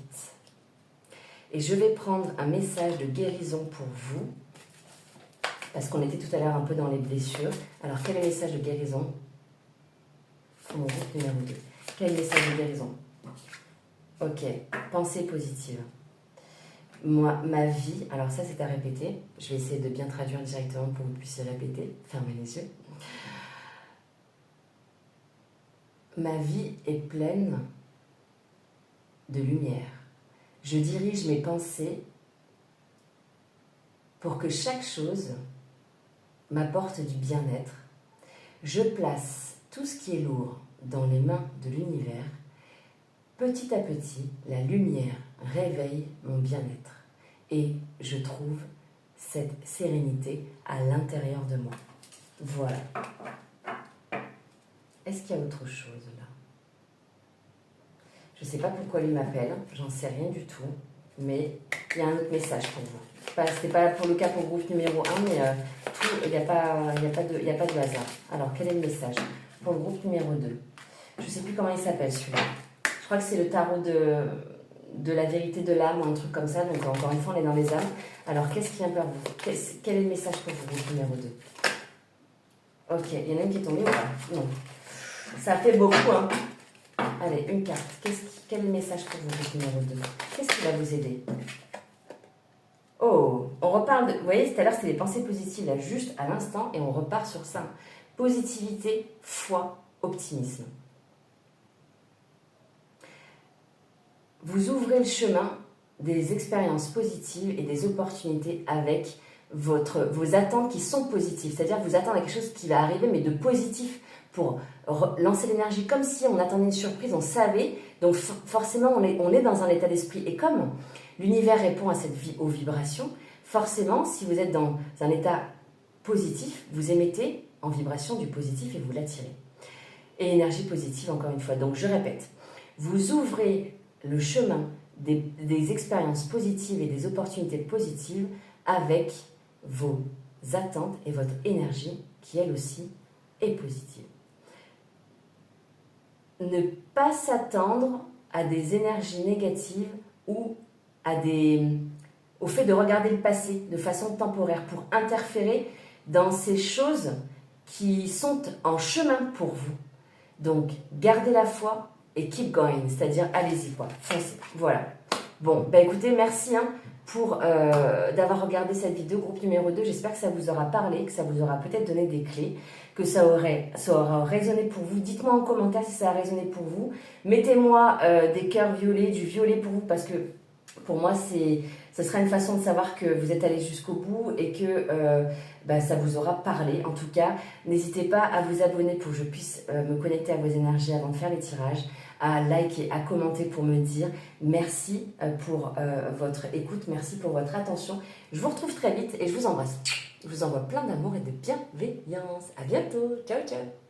Et je vais prendre un message de guérison pour vous, parce qu'on était tout à l'heure un peu dans les blessures. Alors, quel est le message de guérison pour mon groupe numéro 2? Quel est le message de guérison? Ok, pensée positive. Moi, ma vie, alors ça c'est à répéter, je vais essayer de bien traduire directement pour que vous puissiez répéter, fermez les yeux. Ma vie est pleine de lumière. Je dirige mes pensées pour que chaque chose m'apporte du bien-être. Je place tout ce qui est lourd dans les mains de l'univers. Petit à petit, la lumière réveille mon bien-être et je trouve cette sérénité à l'intérieur de moi. Voilà. Est-ce qu'il y a autre chose là? Je ne sais pas pourquoi lui m'appelle, j'en sais rien du tout, mais il y a un autre message pour vous. Ce n'est pas pour le cas pour le groupe numéro 1, mais il n'y a pas de hasard. Alors, quel est le message pour le groupe numéro 2? Je ne sais plus comment il s'appelle celui-là. Je crois que c'est le tarot de la vérité de l'âme ou un truc comme ça, donc encore une fois on est dans les âmes. Alors, qu'est-ce qui vient vers vous? Quel est le message pour vous, groupe numéro 2? Ok, il y en a une qui est tombée ou pas? Non. Ça fait beaucoup, hein. Allez, une carte. Quel est le message pour vous, groupe numéro 2? Qu'est-ce qui va vous aider? Oh, on reparle de... Vous voyez, tout à l'heure, c'était des pensées positives, là, juste à l'instant, et on repart sur ça. Positivité, foi, optimisme. Vous ouvrez le chemin des expériences positives et des opportunités avec vos attentes qui sont positives. C'est-à-dire que vous attendez quelque chose qui va arriver, mais de positif, pour lancer l'énergie, comme si on attendait une surprise, on savait. Donc forcément, on est dans un état d'esprit. Et comme l'univers répond à aux vibrations, forcément, si vous êtes dans un état positif, vous émettez en vibration du positif et vous l'attirez. Et énergie positive, encore une fois. Donc je répète, vous ouvrez le chemin des expériences positives et des opportunités positives avec vos attentes et votre énergie qui, elle aussi, est positive. Ne pas s'attendre à des énergies négatives ou au fait de regarder le passé de façon temporaire pour interférer dans ces choses qui sont en chemin pour vous. Donc, gardez la foi et keep going, c'est-à-dire allez-y, quoi, foncez. Voilà. Bon, bah écoutez, merci pour d'avoir regardé cette vidéo, groupe numéro 2. J'espère que ça vous aura parlé, que ça vous aura peut-être donné des clés, que ça aura résonné pour vous. Dites-moi en commentaire si ça a résonné pour vous. Mettez-moi des cœurs violets, du violet pour vous, parce que pour moi, ce sera une façon de savoir que vous êtes allé jusqu'au bout et que ça vous aura parlé. En tout cas, n'hésitez pas à vous abonner pour que je puisse me connecter à vos énergies avant de faire les tirages, à liker, à commenter pour me dire merci pour votre écoute, merci pour votre attention. Je vous retrouve très vite et je vous embrasse. Je vous envoie plein d'amour et de bienveillance. À bientôt. Ciao, ciao.